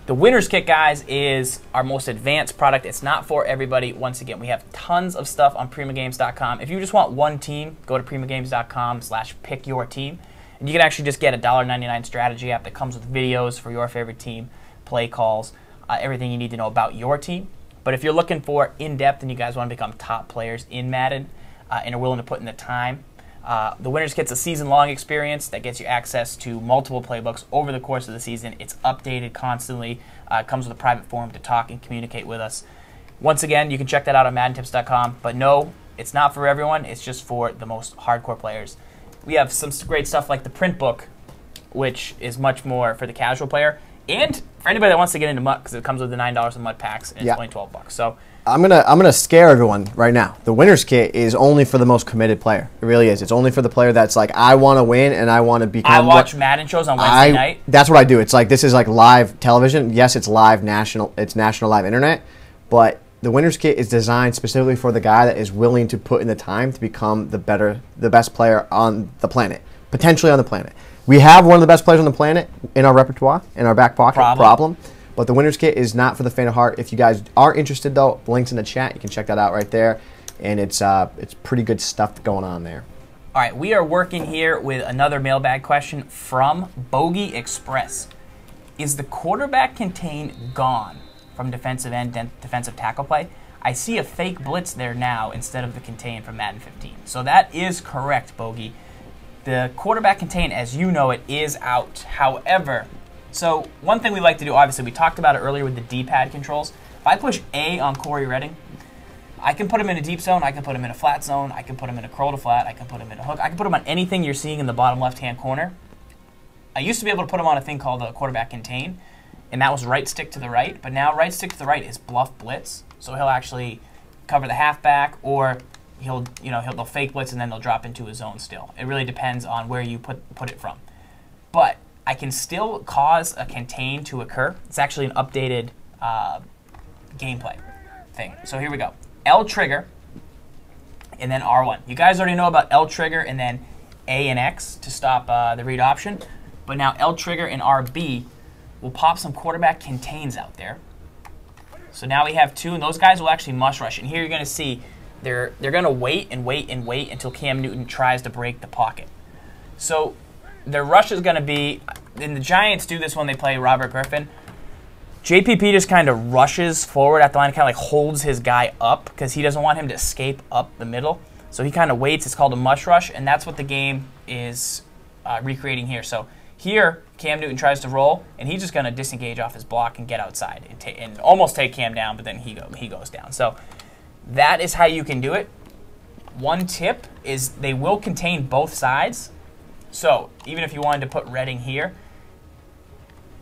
The winner's kit, guys, is our most advanced product. It's not for everybody. Once again, we have tons of stuff on PrimaGames.com. If you just want one team, go to PrimaGames.com/pickyourteam. And you can actually just get a $1.99 strategy app that comes with videos for your favorite team, play calls, everything you need to know about your team. But if you're looking for in-depth and you guys want to become top players in Madden and are willing to put in the time, the winner's kit's a season-long experience that gets you access to multiple playbooks over the course of the season. It's updated constantly. It comes with a private forum to talk and communicate with us. Once again, you can check that out on MaddenTips.com. But no, it's not for everyone. It's just for the most hardcore players. We have some great stuff like the print book, which is much more for the casual player. And for anybody that wants to get into MUT, because it comes with the $9 in MUT packs, and it's only $12. So I'm gonna scare everyone right now. The winner's kit is only for the most committed player. It really is. It's only for the player that's like, I want to win and I want to become. I watch Madden shows on Wednesday night. That's what I do. It's like this is like live television. Yes, it's live national. It's national live internet, but the winner's kit is designed specifically for the guy that is willing to put in the time to become the best player on the planet, potentially on the planet. We have one of the best players on the planet in our repertoire, in our back pocket. Problem. But the winner's kit is not for the faint of heart. If you guys are interested, though, the link's in the chat. You can check that out right there. And it's pretty good stuff going on there. All right, we are working here with another mailbag question from Bogey Express. Is the quarterback contain gone from defensive end and defensive tackle play? I see a fake blitz there now instead of the contain from Madden 15. So that is correct, Bogey. the quarterback contain, as you know it, is out. However, so one thing we like to do, obviously, we talked about it earlier with the D-pad controls. If I push A on Corey Redding, I can put him in a deep zone, I can put him in a flat zone, I can put him in a curl to flat, I can put him in a hook, I can put him on anything you're seeing in the bottom left-hand corner. I used to be able to put him on a thing called a quarterback contain, and that was right stick to the right, but now right stick to the right is bluff blitz, so he'll actually cover the halfback, or they'll fake blitz and then they'll drop into a zone still. It really depends on where you put it from. But I can still cause a contain to occur. It's actually an updated gameplay thing. So here we go. L trigger, and then R1. You guys already know about L trigger and then A and X to stop the read option. But now L trigger and RB will pop some quarterback contains out there. So now we have two, and those guys will actually must rush. And here you're going to see they're going to wait and wait and wait until Cam Newton tries to break the pocket. So their rush is going to be, and the Giants do this when they play Robert Griffin. JPP just kind of rushes forward at the line, kind of like holds his guy up because he doesn't want him to escape up the middle. So he kind of waits. It's called a mush rush, and that's what the game is recreating here. So here, Cam Newton tries to roll, and he's just going to disengage off his block and get outside and almost take Cam down, but then he goes down. So that is how you can do it. One tip is they will contain both sides. So even if you wanted to put Redding here,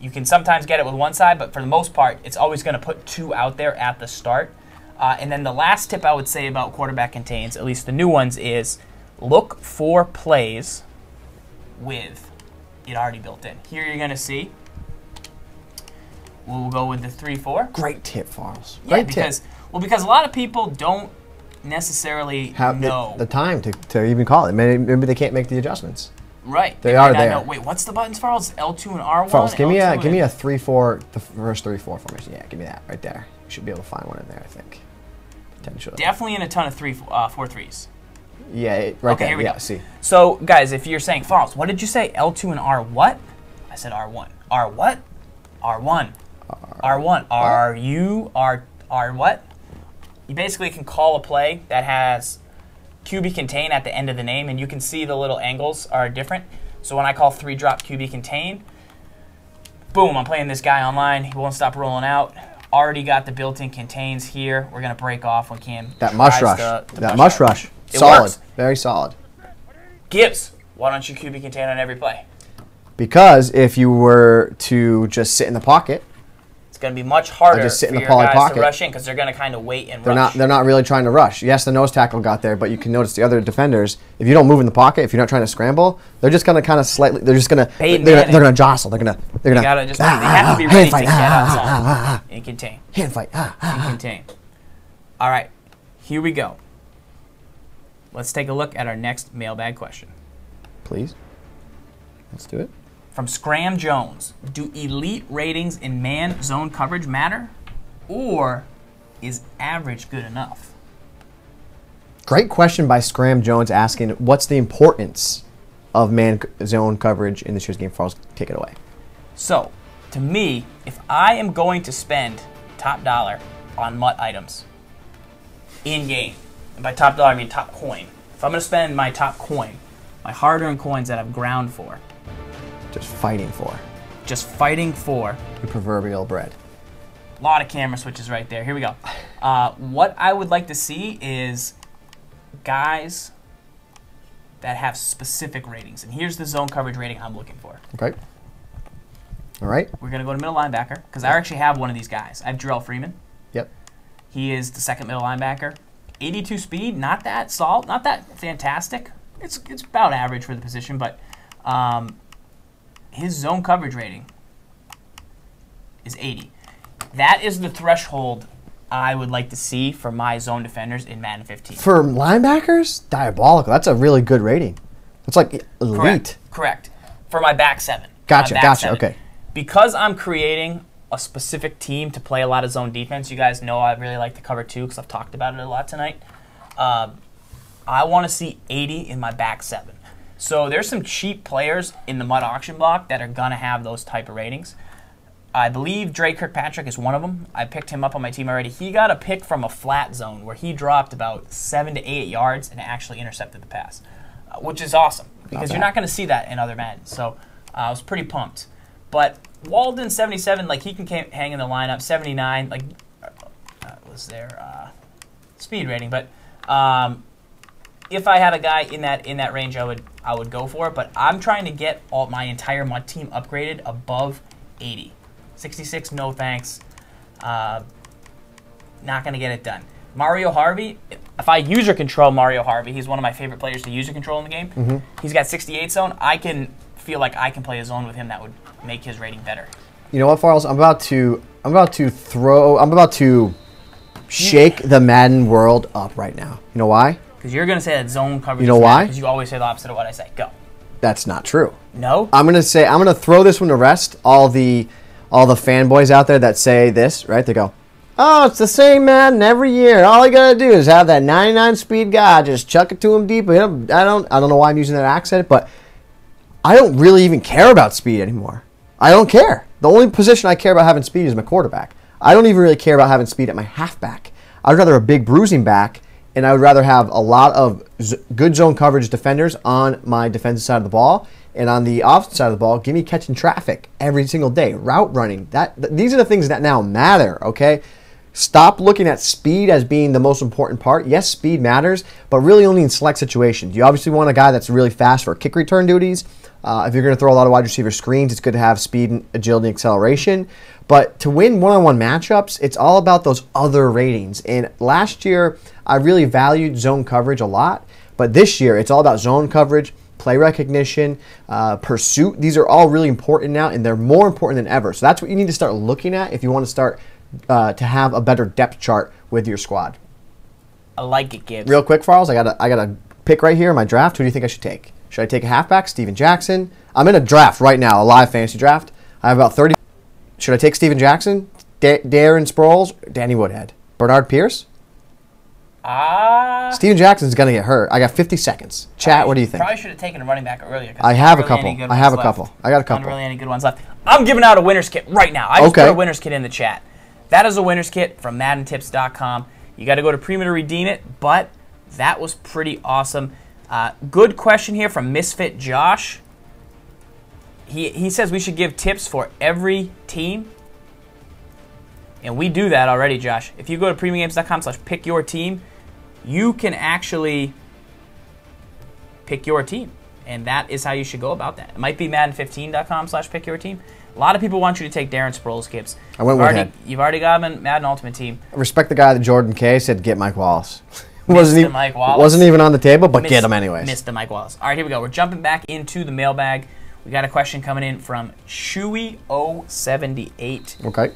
you can sometimes get it with one side, but for the most part, it's always going to put two out there at the start. And then the last tip I would say about quarterback contains, at least the new ones, is look for plays with it already built in. Here you're going to see, we'll go with the 3-4. Great tip, Farles. Yeah, because a lot of people don't necessarily know the time to even call it. Maybe they can't make the adjustments. Right. They are there. Wait, what's the buttons, Farles? L2 and R1? Farles, give me a 3-4, the first 3-4 formation. Yeah, give me that right there. You should be able to find one in there, I think. Potentially. Definitely in a ton of 4-3s. Yeah, right there. Here we go. See. So, guys, if you're saying, Farles, what did you say? L2 and R what? I said R1. R what? R1. R1. R what? You basically can call a play that has QB contain at the end of the name, and you can see the little angles are different. So when I call 3-drop QB contain, boom, I'm playing this guy online. He won't stop rolling out. Already got the built-in contains here. We're going to break off when Cam that mush rush. That mush rush. It solid. Works. Very solid. Gibbs, why don't you QB contain on every play? Because if you were to just sit in the pocket, it's going to be much harder just sit in for the your guys pocket. to rush in because they're going to kind of wait and rush. They're not really trying to rush. Yes, the nose tackle got there, but you can notice the other defenders, if you don't move in the pocket, if you're not trying to scramble, they're just going to kind of slightly, they're just going to, they're going to jostle. They're going to, they have to be ready to get outside and contain. Hand fight. And contain. All right, here we go. Let's take a look at our next mailbag question. Please. Let's do it. From Scram Jones, do elite ratings in man zone coverage matter, or is average good enough? Great question by Scram Jones asking, what's the importance of man zone coverage in this year's game? Farles, take it away. So, to me, if I am going to spend top dollar on MUT items in-game, and by top dollar I mean top coin, if I'm going to spend my top coin, my hard-earned coins that I've ground for, just fighting for your proverbial bread. A lot of camera switches right there. Here we go. What I would like to see is guys that have specific ratings. And here's the zone coverage rating I'm looking for. Okay. All right. We're going to go to middle linebacker because I actually have one of these guys. I have Jarrell Freeman. Yep. He is the second middle linebacker. 82 speed, not that solid, not that fantastic. It's about average for the position, but his zone coverage rating is 80. That is the threshold I would like to see for my zone defenders in Madden 15. For linebackers? Diabolical. That's a really good rating. That's like elite. Correct. For my back seven. Gotcha. Okay. Because I'm creating a specific team to play a lot of zone defense, you guys know I really like to cover 2 because I've talked about it a lot tonight. I want to see 80 in my back 7. So there's some cheap players in the MUT auction block that are going to have those type of ratings. I believe Dre Kirkpatrick is one of them. I picked him up on my team already. He got a pick from a flat zone where he dropped about 7 to 8 yards and actually intercepted the pass, which is awesome. because you're not going to see that in other Madden. So I was pretty pumped. But Walden 77, like he can hang in the lineup. 79, like was their speed rating. But if I had a guy in that range, I would go for it. But I'm trying to get my entire MUT team upgraded above 80. 66, no thanks. Not going to get it done. Mario Harvey, if I user control Mario Harvey, he's one of my favorite players to user control in the game. He's got 68 zone. I can feel like I can play a zone with him that would make his rating better. You know what, Farles? I'm about to shake the Madden world up right now. You know why? Because you're going to say that zone coverage. You know why? Because you always say the opposite of what I say. Go. That's not true. No? I'm going to throw this one to rest. All the fanboys out there that say this, right? They go, oh, it's the same Madden every year. All I got to do is have that 99 speed guy, just chuck it to him deep. I don't know why I'm using that accent, but I don't really even care about speed anymore. I don't care. The only position I care about having speed is my quarterback. I don't even really care about having speed at my halfback. I'd rather a big bruising back, and I would rather have a lot of good zone coverage defenders on my defensive side of the ball, and on the offensive side of the ball, give me catching traffic every single day, route running. These are the things that now matter, okay? Stop looking at speed as being the most important part. Yes, speed matters, but really only in select situations. You obviously want a guy that's really fast for kick return duties. If you're going to throw a lot of wide receiver screens, it's good to have speed, and agility, and acceleration. But to win one-on-one matchups, it's all about those other ratings. And last year, I really valued zone coverage a lot. But this year, it's all about zone coverage, play recognition, pursuit. These are all really important now, and they're more important than ever. So that's what you need to start looking at if you want to start to have a better depth chart with your squad. I like it, Gibbs. Real quick, Farles, I got a pick right here in my draft. Who do you think I should take? Should I take a halfback, Steven Jackson? I'm in a draft right now, a live fantasy draft. I have about 30. Should I take Steven Jackson, Darren Sproles, Danny Woodhead, Bernard Pierce? Steven Jackson's going to get hurt. I got 50 seconds. Chat, what do you think? Probably should have taken a running back earlier. I have a couple. I got a couple. Not really any good ones left. I'm giving out a winner's kit right now. I just put a winner's kit in the chat. That is a winner's kit from MaddenTips.com. You got to go to Prima to redeem it, but that was pretty awesome. Good question here from Misfit Josh. He says we should give tips for every team. And we do that already, Josh. If you go to PrimaGames.com/pickyourteam, you can actually pick your team. And that is how you should go about that. It might be Madden15.com/pickyourteam. A lot of people want you to take Darren Sproles, Gibbs. I went with him. You've already got him in Madden Ultimate Team. I respect the guy that Jordan K said, get Mike Wallace. Mike Wallace. Wasn't even on the table, but get him anyways. Missed Mike Wallace. All right, here we go. We're jumping back into the mailbag. We got a question coming in from Chewy078. Okay.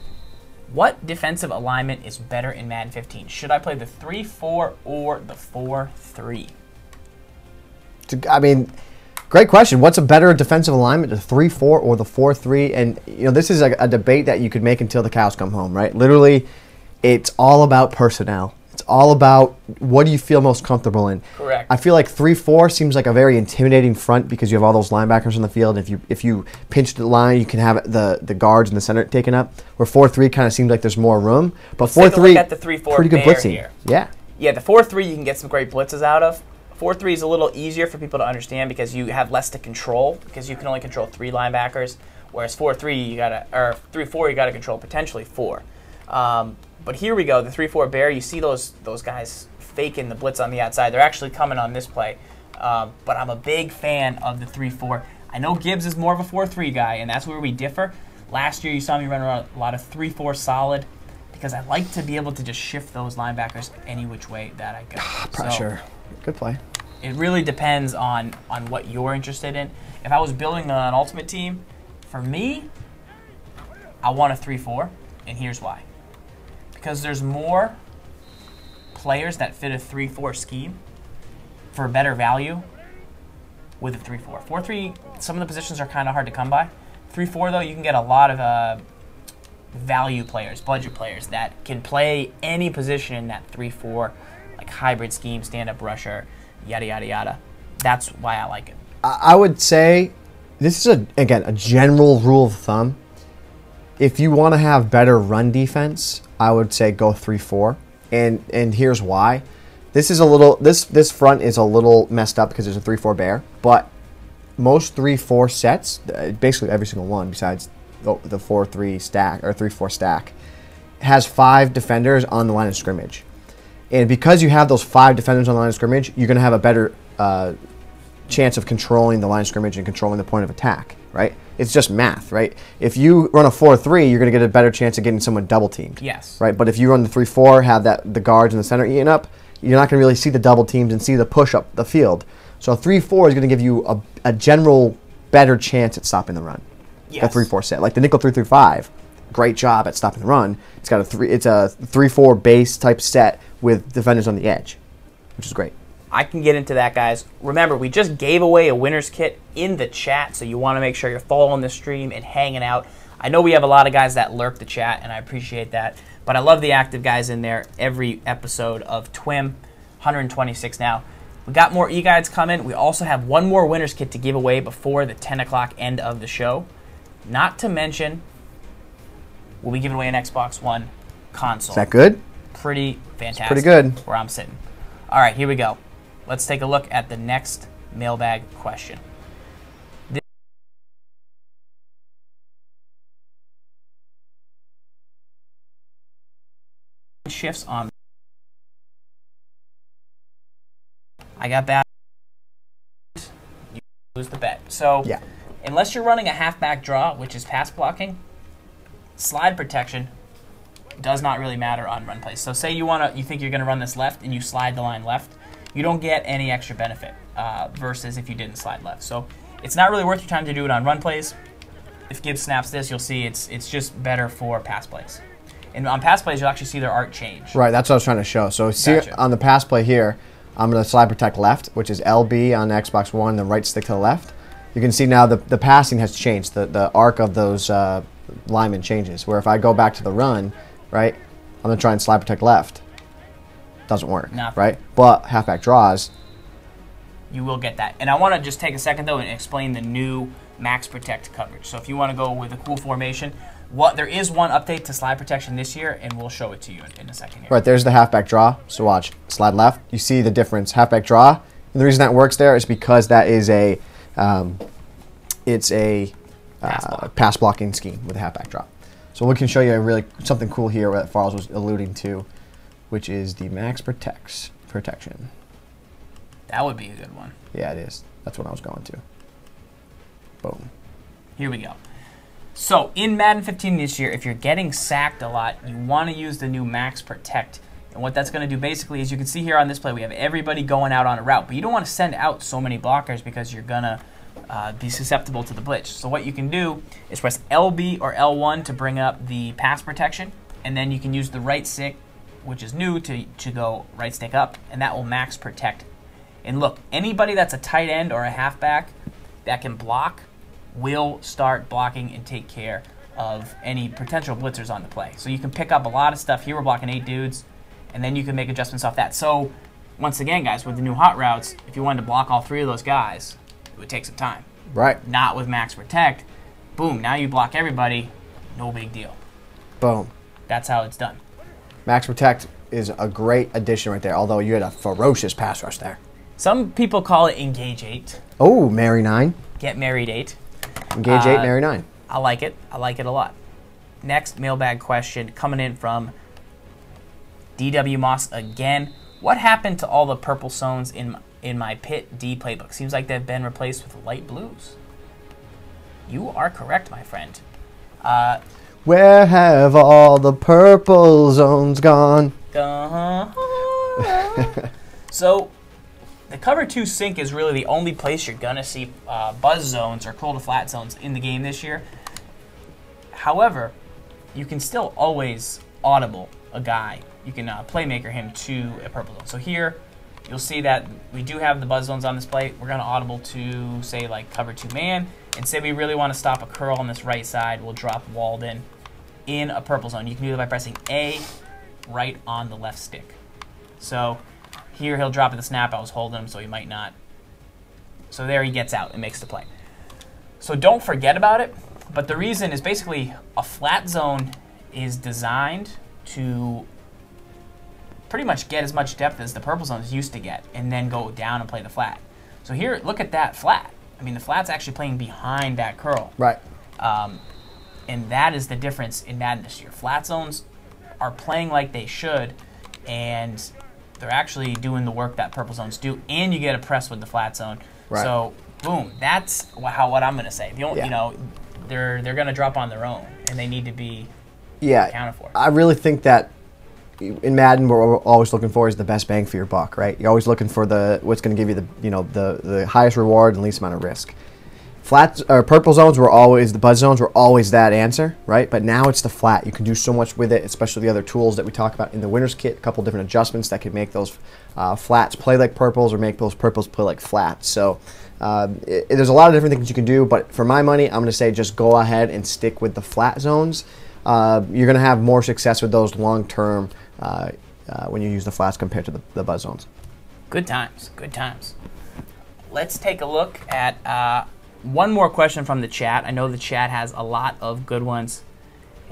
What defensive alignment is better in Madden 15? Should I play the 3-4 or the 4-3? I mean, great question. What's a better defensive alignment, the 3-4 or the 4-3? And you know, this is a debate that you could make until the cows come home, right? Literally, it's all about personnel. It's all about what do you feel most comfortable in. Correct. I feel like 3-4 seems like a very intimidating front because you have all those linebackers on the field. If you pinch the line, you can have the guards in the center taken up. Where 4-3 kind of seems like there's more room. But 4-3, at the 3-4 pretty good blitzing. Here. Yeah. Yeah, the 4-3 you can get some great blitzes out of. 4-3 is a little easier for people to understand because you have less to control because you can only control 3 linebackers, whereas 4-3 you gotta, or 3-4 you gotta control potentially 4. But here we go, the 3-4 bear. You see those guys faking the blitz on the outside. They're actually coming on this play. But I'm a big fan of the 3-4. I know Gibbs is more of a 4-3 guy, and that's where we differ. Last year you saw me run around a lot of 3-4 solid because I like to be able to just shift those linebackers any which way that I go. Pressure. So, good play. It really depends on what you're interested in. If I was building an ultimate team, for me, I want a 3-4, and here's why. Because there's more players that fit a 3-4 scheme for better value with a 3-4. 4-3, some of the positions are kind of hard to come by. 3-4, though, you can get a lot of value players, budget players that can play any position in that 3-4, like hybrid scheme, stand-up rusher, yada, yada, yada. That's why I like it. I would say this is, again, a general rule of thumb. If you want to have better run defense, I would say go 3-4, and here's why. This is a little this front is a little messed up because there's a 3-4 bear, but most 3-4 sets, basically every single one besides the 4-3 stack or 3-4 stack, has 5 defenders on the line of scrimmage. And because you have those 5 defenders on the line of scrimmage, you're going to have a better chance of controlling the line of scrimmage and controlling the point of attack, right? It's just math, right? If you run a 4-3, you're going to get a better chance of getting someone double teamed. Yes. Right? But if you run the 3-4, have the guards in the center eating up, you're not going to really see the double teams and see the push up the field. So a 3-4 is going to give you a general better chance at stopping the run. Yes. The 3-4 set. Like the nickel 3-3-5, great job at stopping the run. It's got it's a 3-4 base type set with defenders on the edge, which is great. I can get into that, guys. Remember, we just gave away a winner's kit in the chat, so you want to make sure you're following the stream and hanging out. I know we have a lot of guys that lurk the chat, and I appreciate that. But I love the active guys in there every episode of TWIM. 126 now. We got more e-guides coming. We also have one more winner's kit to give away before the 10 o'clock end of the show. Not to mention, we'll be giving away an Xbox One console. Is that good? Pretty fantastic. It's pretty good. Where I'm sitting. All right, here we go. Let's take a look at the next mailbag question. This shifts on. I got bad. You lose the bet. So, yeah. Unless you're running a halfback draw, which is pass blocking, slide protection does not really matter on run plays. So, say you think you're going to run this left and you slide the line left, you don't get any extra benefit versus if you didn't slide left. So, it's not really worth your time to do it on run plays. If Gibbs snaps this, you'll see it's just better for pass plays. And on pass plays, you'll actually see their art change. Right, that's what I was trying to show. So, see Gotcha. on the pass play here, I'm going to slide protect left, which is LB on the Xbox One, the right stick to the left. You can see now the passing has changed. The arc of those linemen changes. Where if I go back to the run, right, I'm going to try and slide protect left. Doesn't work, right? But halfback draws. You will get that. And I want to just take a second, though, and explain the new max protect coverage. So if you want to go with a cool formation, there is one update to slide protection this year, and we'll show it to you in a second here. Right, there's the halfback draw. So watch, slide left. You see the difference. Halfback draw. And the reason that works there is because that is it's a pass blocking scheme with a halfback draw. So we can show you something cool here that Farles was alluding to, which is the max protection. That would be a good one. Yeah, it is. That's what I was going to. Boom. Here we go. So in Madden 15 this year, if you're getting sacked a lot, you want to use the new Max Protect. And what that's going to do basically is you can see here on this play, we have everybody going out on a route. But you don't want to send out so many blockers because you're going to be susceptible to the blitz. So what you can do is press LB or L1 to bring up the pass protection. And then you can use the right stick, which is new, to go right stick up. And that will Max Protect. And look, anybody that's a tight end or a halfback that can block will start blocking and take care of any potential blitzers on the play. So you can pick up a lot of stuff. Here we're blocking 8 dudes, and then you can make adjustments off that. So once again, guys, with the new hot routes, if you wanted to block all 3 of those guys, it would take some time. Right. Not with Max Protect. Boom, now you block everybody, no big deal. Boom. That's how it's done. Max Protect is a great addition right there, although you had a ferocious pass rush there. Some people call it Engage 8. Oh, Marry 9. Get Married 8. Engage 8, Marry 9. I like it. I like it a lot. Next mailbag question coming in from DW Moss again. What happened to all the purple zones in my Pit D playbook? Seems like they've been replaced with light blues. You are correct, my friend. Where have all the purple zones gone? So the cover 2 sync is really the only place you're going to see buzz zones or curl to flat zones in the game this year. However, you can still always audible a guy. You can playmaker him to a purple zone. So here, you'll see that we do have the buzz zones on this play. We're going to audible to, say, like cover 2 man. And say we really want to stop a curl on this right side, we'll drop Walden in a purple zone. You can do that by pressing A right on the left stick. So here he'll drop at the snap. I was holding him, so he might not. So there he gets out and makes the play. So don't forget about it. But the reason is basically a flat zone is designed to pretty much get as much depth as the purple zones used to get and then go down and play the flat. So here, look at that flat. I mean, the flat's actually playing behind that curl. Right. And that is the difference in Madden this year. Flat zones are playing like they should, and they're actually doing the work that purple zones do, and you get a press with the flat zone. Right. So, boom, that's what I'm going to say. You know, they're going to drop on their own, and they need to be accounted for. I really think that in Madden, what we're always looking for is the best bang for your buck, right? You're always looking for what's going to give you the highest reward and least amount of risk. Purple zones were always, the buzz zones were always that answer, right? But now it's the flat. You can do so much with it, especially the other tools that we talk about in the winner's kit, a couple different adjustments that can make those flats play like purples or make those purples play like flats. So there's a lot of different things you can do, but for my money, I'm going to say just go ahead and stick with the flat zones. You're going to have more success with those long-term when you use the flats compared to the buzz zones. Good times, good times. Let's take a look at one more question from the chat. I know the chat has a lot of good ones.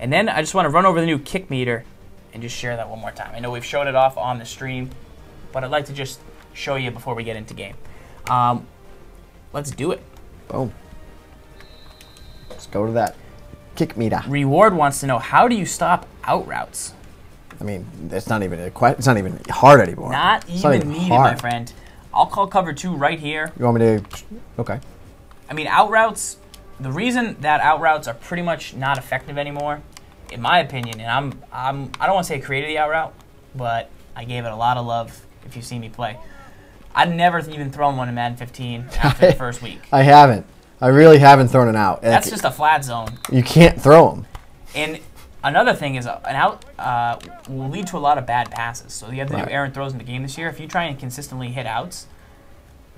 And then I just want to run over the new kick meter and just share that one more time. I know we've showed it off on the stream, but I'd like to just show you before we get into game. Let's do it. Boom. Let's go to that kick meter. Reward wants to know, how do you stop out routes? I mean, it's not even hard anymore. Not even needed, my friend. I'll call cover 2 right here. You want me to? Okay. I mean, out routes, the reason that out routes are pretty much not effective anymore, in my opinion, and I don't want to say I created the out route, but I gave it a lot of love if you've seen me play. I've never even thrown one in Madden 15 after the first week. I haven't. I really haven't thrown an out. That's just a flat zone. You can't throw them. And another thing is an out will lead to a lot of bad passes. So you have the new Aaron throws in the game this year. If you try and consistently hit outs,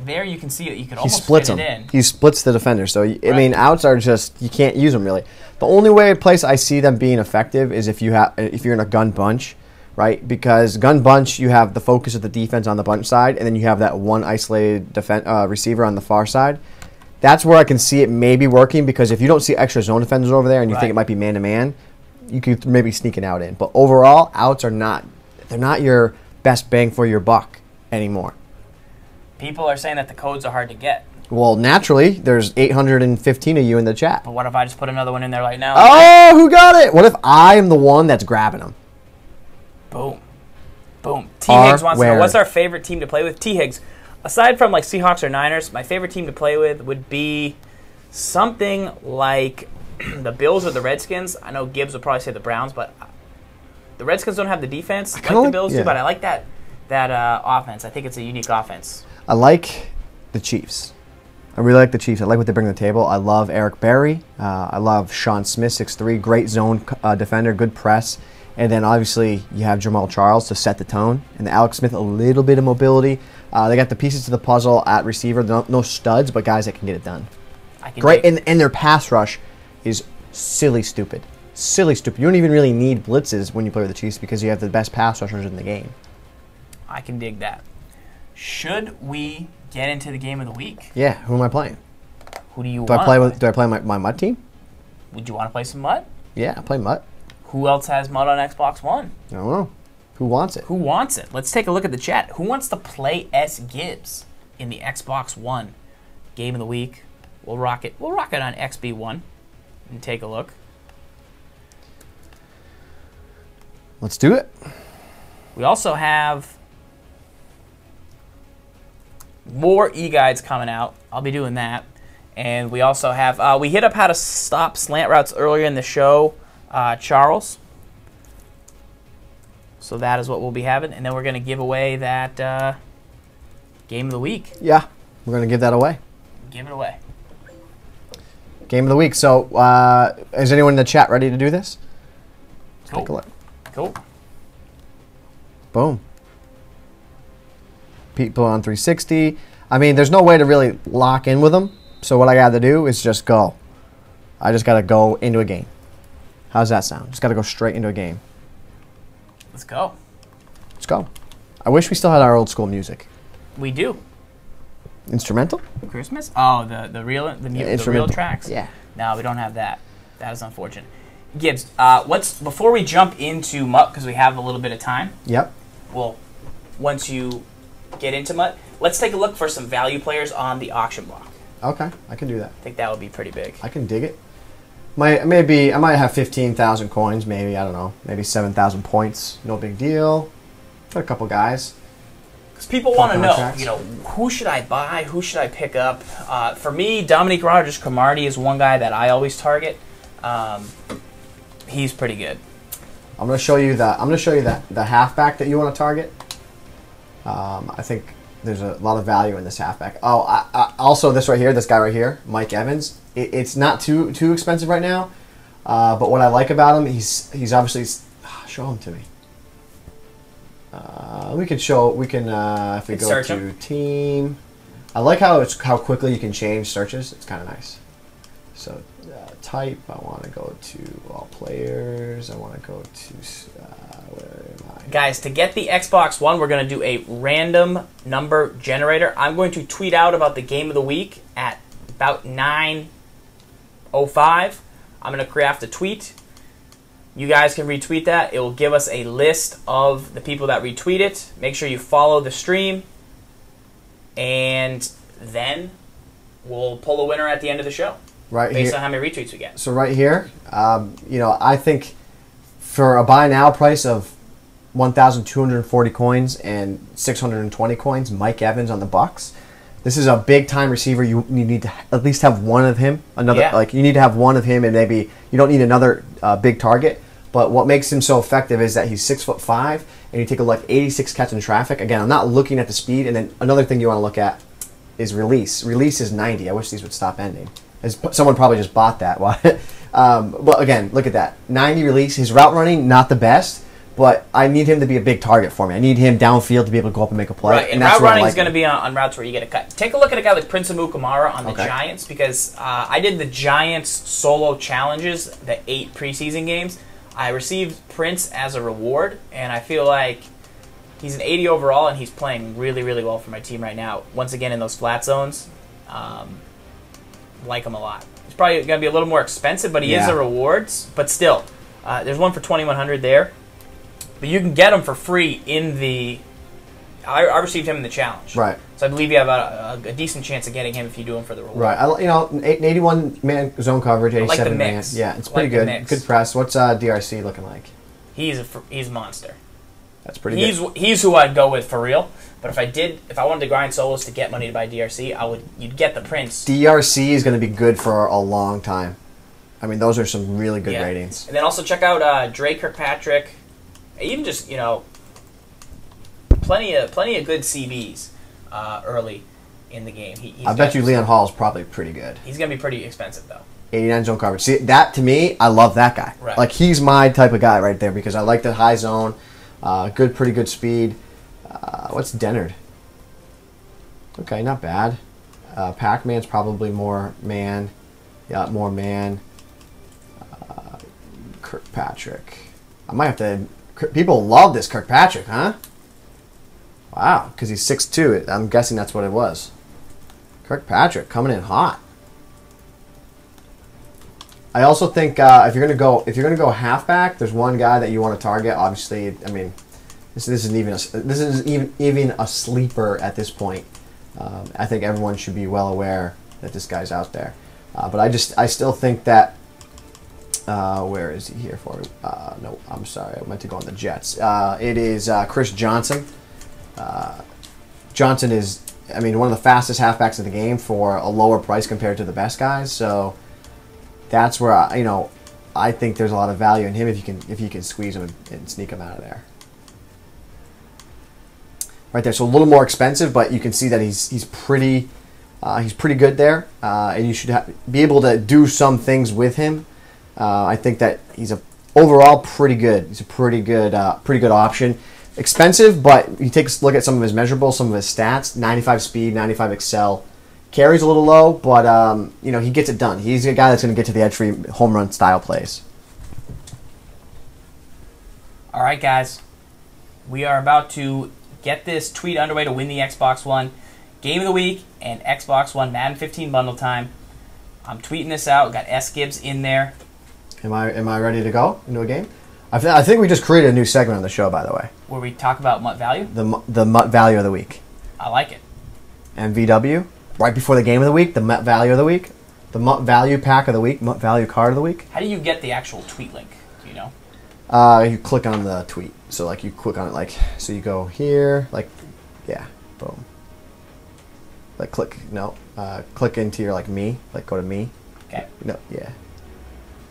there you can see it. You could almost fit it in. He splits the defender. So, I mean, outs are just, you can't use them really. The only place I see them being effective is if you're in a gun bunch, right? Because gun bunch, you have the focus of the defense on the bunch side, and then you have that one isolated receiver on the far side. That's where I can see it maybe working, because if you don't see extra zone defenders over there and you think it might be man-to-man, you could maybe sneak it out in. But overall, outs are not your best bang for your buck anymore. People are saying that the codes are hard to get. Well, naturally, there's 815 of you in the chat. But what if I just put another one in there right now? Oh, who got it? What if I am the one that's grabbing them? Boom. Boom. T. Higgs wants to know, what's our favorite team to play with? T. Higgs, aside from like Seahawks or Niners, my favorite team to play with would be something like the Bills or the Redskins. I know Gibbs would probably say the Browns, but the Redskins don't have the defense like the Bills do, but I like that offense. I think it's a unique offense. I like the Chiefs. I really like the Chiefs. I like what they bring to the table. I love Eric Berry. I love Sean Smith, 6'3", great zone defender, good press. And then obviously you have Jamal Charles to set the tone. And Alex Smith, a little bit of mobility. They got the pieces to the puzzle at receiver. No studs, but guys that can get it done. Great, and their pass rush is silly stupid. Silly stupid. You don't even really need blitzes when you play with the Chiefs because you have the best pass rushers in the game. I can dig that. Should we get into the game of the week? Yeah, who am I playing? Who do you want? Do I play my Mutt team? Would you want to play some Mutt? Yeah, I play Mutt. Who else has Mutt on Xbox One? I don't know. Who wants it? Who wants it? Let's take a look at the chat. Who wants to play S. Gibbs in the Xbox One game of the week? We'll rock it. We'll rock it on XB1 and take a look. Let's do it. We also have more e-guides coming out. I'll be doing that. And we also have, we hit up how to stop slant routes earlier in the show, Charles. So that is what we'll be having. And then we're going to give away that game of the week. Yeah, we're going to give that away. Give it away. Game of the week. So is anyone in the chat ready to do this? Let's take a look. Cool. Boom. People on 360. I mean, there's no way to really lock in with them. So what I got to do is just go. I just got to go into a game. How's that sound? Just got to go straight into a game. Let's go. Let's go. I wish we still had our old school music. We do. Instrumental? Christmas? Oh, the real tracks. Yeah. No, we don't have that. That is unfortunate. Gibbs, before we jump into Mutt, because we have a little bit of time. Yep. Well, once you get into Mutt, let's take a look for some value players on the auction block. Okay, I can do that. I think that would be pretty big. I can dig it. I might have 15,000 coins, maybe, I don't know, maybe 7,000 points. No big deal. Got a couple guys. Because people want to know, who should I buy? Who should I pick up? For me, Dominique Rodgers-Cromartie is one guy that I always target. He's pretty good. I'm going to show you the halfback that you want to target. I think there's a lot of value in this halfback. Oh, also this right here, this guy right here, Mike Evans. It's not too expensive right now, but what I like about him, he's obviously show him to me. If we go to team, I like how quickly you can change searches. It's kind of nice. So type, I want to go to all players. I want to go to where am I? Guys, to get the Xbox One, we're going to do a random number generator. I'm going to tweet out about the game of the week at about 9:05. I'm going to craft a tweet. You guys can retweet that. It will give us a list of the people that retweet it. Make sure you follow the stream. And then we'll pull a winner at the end of the show. Right based here. On how many retweets we get. So right here, I think for a buy now price of 1,240 coins and 620 coins, Mike Evans on the Bucks. This is a big time receiver. You need to at least have one of him. You need to have one of him, and maybe you don't need another big target. But what makes him so effective is that he's 6'5", and you take a look, 86 catch in traffic. Again, I'm not looking at the speed. And then another thing you want to look at is release. Release is 90. I wish these would stop ending. Someone probably just bought that. But again, look at that. 90 release. His route running, not the best, but I need him to be a big target for me. I need him downfield to be able to go up and make a play. Right, and route running is going to be on routes where you get a cut. Take a look at a guy like Prince Amukamara on the Giants, because I did the Giants solo challenges, the 8 preseason games. I received Prince as a reward, and I feel like he's an 80 overall, and he's playing really, really well for my team right now. Once again, in those flat zones. Like him a lot. He's probably going to be a little more expensive, but he is a rewards. But still, there's one for 2,100 there. But you can get him for free in the... I received him in the challenge. Right. So I believe you have a decent chance of getting him if you do him for the reward. Right. 81-man zone coverage, 87 man. Yeah, it's pretty good. Good press. What's DRC looking like? He's a monster. That's pretty good. He's who I'd go with for real. But if I wanted to grind solos to get money to buy DRC, you'd get the Prince. DRC is going to be good for a long time. I mean, those are some really good ratings. And then also check out Dre Kirkpatrick. Even just plenty of good CBs early in the game. I bet you Leon Hall is probably pretty good. He's going to be pretty expensive though. 89 zone coverage. See, that to me, I love that guy. Right. Like he's my type of guy right there because I like the high zone, pretty good speed. What's Dennard? Okay, not bad. Pac-Man's probably more man. Yeah, more man. Kirkpatrick. I might have to... People love this Kirkpatrick, huh? Wow, because he's 6'2". I'm guessing that's what it was. Kirkpatrick coming in hot. I also think if you're gonna go halfback, there's one guy that you want to target. Obviously, I mean, this isn't even a sleeper at this point. I think everyone should be well aware that this guy's out there. But I still think that. Where is he here for? No, I'm sorry. I meant to go on the Jets. It is Chris Johnson. Johnson is, I mean, one of the fastest halfbacks in the game for a lower price compared to the best guys. So that's where I think there's a lot of value in him if you can squeeze him and sneak him out of there. Right there, so a little more expensive, but you can see that he's pretty good there, and you should be able to do some things with him. I think that he's overall pretty good. He's a pretty good option. Expensive, but you take a look at some of his measurables, some of his stats: 95 speed, 95 excel. Carries a little low, but he gets it done. He's a guy that's going to get to the edge for home run style plays. All right, guys, we are about to get this tweet underway to win the Xbox One Game of the Week and Xbox One Madden 15 bundle time. I'm tweeting this out. We've got S. Gibbs in there. Am I ready to go into a game? I think we just created a new segment on the show, by the way. Where we talk about MUT value? The MUT value of the week. I like it. MVW? right before the game of the week, the MUT value of the week, the MUT value pack of the week, MUT value card of the week. How do you get the actual tweet link? Do you know? You click on the tweet. So like you click on it like, so you go here, like, yeah, boom. Like click into your like me, like go to me. Okay. No, yeah.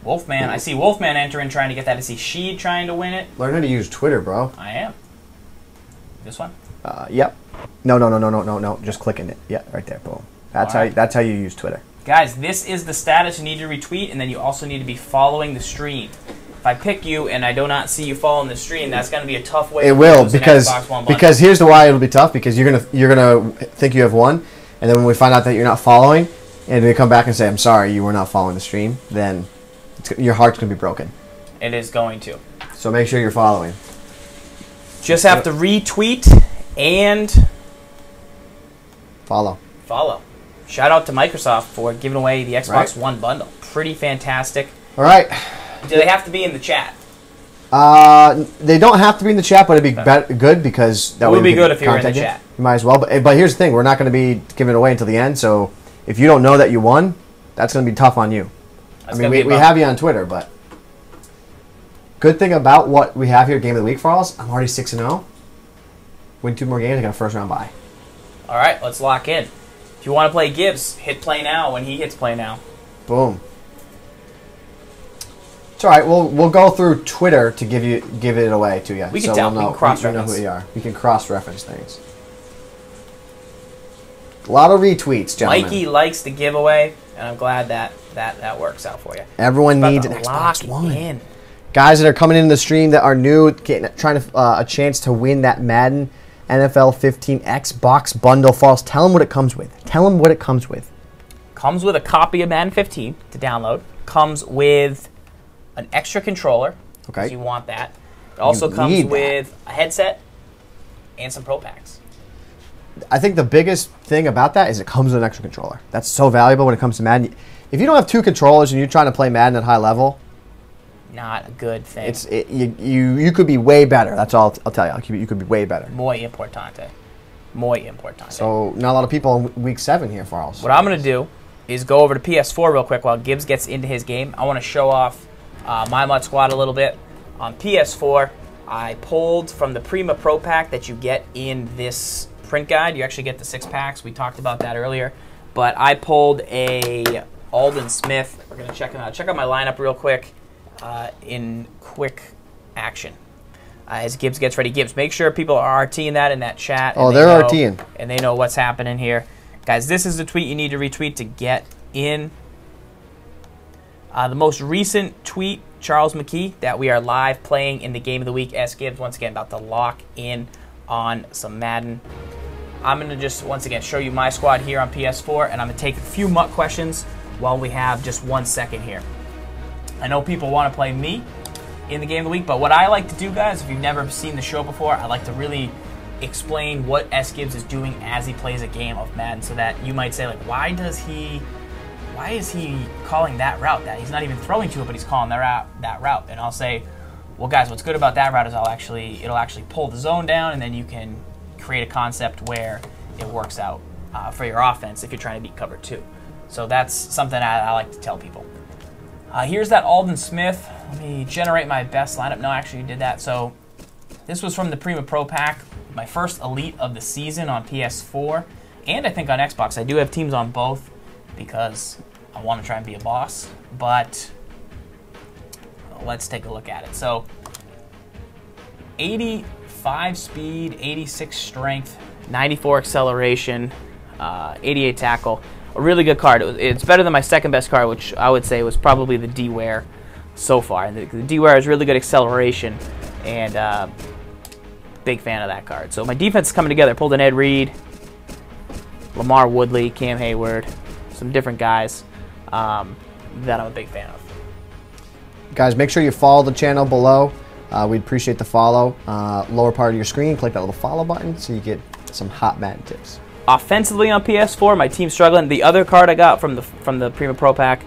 Wolfman, I see Wolfman entering, trying to get that. I see Sheed trying to win it. Learn how to use Twitter, bro. I am. This one? Yep. No. Just click in it. Yeah, right there. Boom. That's how you use Twitter. Guys, this is the status. You need to retweet, and then you also need to be following the stream. If I pick you and I do not see you following the stream, that's going to be a tough way. It will because here's the why it'll be tough, because you're gonna think you have won, and then when we find out that you're not following, and we come back and say, I'm sorry, you were not following the stream, then your heart's gonna be broken. It is going to. So make sure you're following. Just have to retweet and follow. Shout out to Microsoft for giving away the Xbox One bundle. Pretty fantastic. All right. Do they have to be in the chat? They don't have to be in the chat, but it'd be good because that would be good if you were in the chat. You might as well. But here's the thing: we're not going to be giving it away until the end. So if you don't know that you won, that's going to be tough on you. I mean, we have you on Twitter, but good thing about what we have here, Game of the Week for us, I'm already 6-0. Win 2 more games, I got a first round bye. All right, let's lock in. If you want to play Gibbs, hit play now when he hits play now. Boom. It's all right. We'll go through Twitter to give it away to you. We can tell. We can cross-reference. We know who you are. We can cross-reference things. A lot of retweets, gentlemen. Mikey likes the giveaway, and I'm glad that works out for you. Everyone needs an Xbox One. Guys that are coming into the stream that are new, trying to a chance to win that Madden NFL 15 Xbox bundle false. Tell them what it comes with. Tell them what it comes with. Comes with a copy of Madden 15 to download. Comes with an extra controller. Okay. You want that. It also comes with a headset and some Pro Packs. I think the biggest thing about that is it comes with an extra controller. That's so valuable when it comes to Madden. If you don't have 2 controllers and you're trying to play Madden at high level, not a good thing. You could be way better. That's all I'll tell you. You could be way better. Muy importante. Muy importante. So not a lot of people in week 7 here for us. What I'm going to do is go over to PS4 real quick while Gibbs gets into his game. I want to show off my MUT squad a little bit. On PS4, I pulled from the Prima Pro Pack that you get in this print guide. You actually get the 6 packs. We talked about that earlier. But I pulled a Alden Smith. We're going to check him out. Check out my lineup real quick. In quick action. As Gibbs gets ready. Gibbs, make sure people are RTing that in that chat. Oh, they're RTing. And they know what's happening here. Guys, this is the tweet you need to retweet to get in. The most recent tweet, Charles McKee, that we are live playing in the Game of the Week. S. Gibbs, once again, about to lock in on some Madden. I'm going to just, once again, show you my squad here on PS4, and I'm going to take a few MUT questions while we have just 1 second here. I know people want to play me in the Game of the Week, but what I like to do, guys, if you've never seen the show before, I like to really explain what S. Gibbs is doing as he plays a game of Madden, so that you might say, like, why is he calling that route? That he's not even throwing to it, but he's calling that route. And I'll say, well, guys, what's good about that route is it'll actually pull the zone down, and then you can create a concept where it works out for your offense if you're trying to beat cover 2. So that's something I like to tell people. Here's that Alden Smith. Let me generate my best lineup. No, actually, you did that. So this was from the Prima Pro Pack, my first Elite of the season on PS4, and I think on Xbox. I do have teams on both because I want to try and be a boss, but let's take a look at it. So 85 speed, 86 strength, 94 acceleration, 88 tackle. A really good card. It's better than my second best card, which I would say was probably the D-Ware so far. And the D-Ware has really good acceleration, and big fan of that card. So my defense is coming together. Pulled an Ed Reed, Lamar Woodley, Cam Hayward, some different guys that I'm a big fan of. Guys, make sure you follow the channel below. We'd appreciate the follow. Lower part of your screen, click that little follow button so you get some hot Madden tips. Offensively on PS4, my team's struggling. The other card I got from the Prima Pro Pack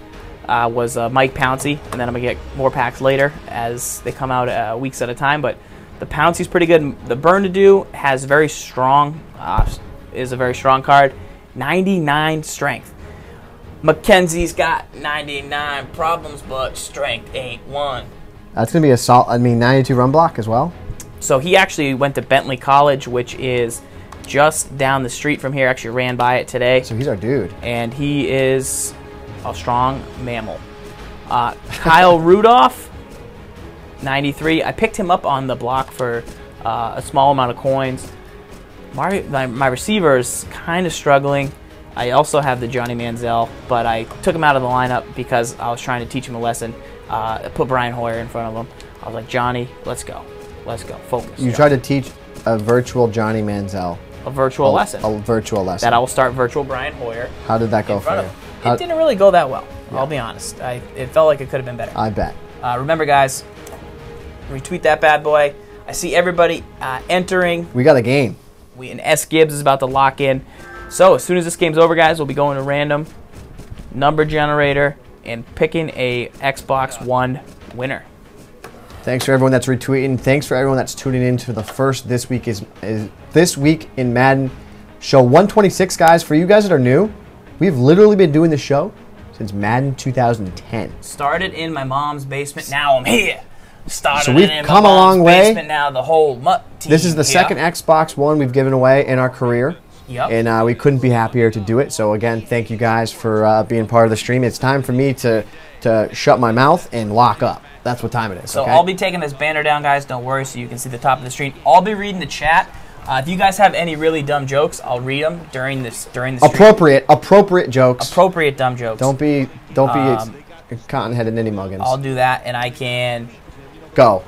was Mike Pouncey, and then I'm going to get more packs later as they come out weeks at a time. But the Pouncey's pretty good. The Burn to Do has very strong, is a very strong card, 99 strength. Mackenzie's got 99 problems, but strength ain't one. That's going to be a solid, 92 run block as well. So he actually went to Bentley College, which is just down the street from here. Actually ran by it today. So he's our dude. And he is a strong mammal. Kyle Rudolph, 93. I picked him up on the block for a small amount of coins. My receiver is kind of struggling. I also have the Johnny Manziel, but I took him out of the lineup because I was trying to teach him a lesson. I put Brian Hoyer in front of him. I was like, Johnny, let's go. Let's go. Focus. You tried to teach a virtual Johnny Manziel. A virtual lesson. A virtual lesson. That I will start virtual Brian Hoyer. How did that go for you? It didn't really go that well. Yeah. I'll be honest. It felt like it could have been better. I bet. Remember, guys, retweet that bad boy. I see everybody entering. We got a game. And S. Gibbs is about to lock in. So as soon as this game's over, guys, we'll be going to random number generator and picking a Xbox One winner. Thanks for everyone that's retweeting. Thanks for everyone that's tuning in to the first This Week is This Week in Madden show 126, guys. For you guys that are new, we've literally been doing this show since Madden 2010. Started in my mom's basement. Now I'm here. Started so we've in come my a long mom's way. Basement, now the whole mutt team This is the here. second Xbox One we've given away in our career. Yep. And we couldn't be happier to do it. So again, thank you guys for being part of the stream. It's time for me to shut my mouth and lock up. That's what time it is. So okay? I'll be taking this banner down, guys. Don't worry, so you can see the top of the screen. I'll be reading the chat. If you guys have any really dumb jokes, I'll read them during the stream. Appropriate jokes. Appropriate dumb jokes. Don't be cotton-headed ninny muggins. I'll do that, and I can go.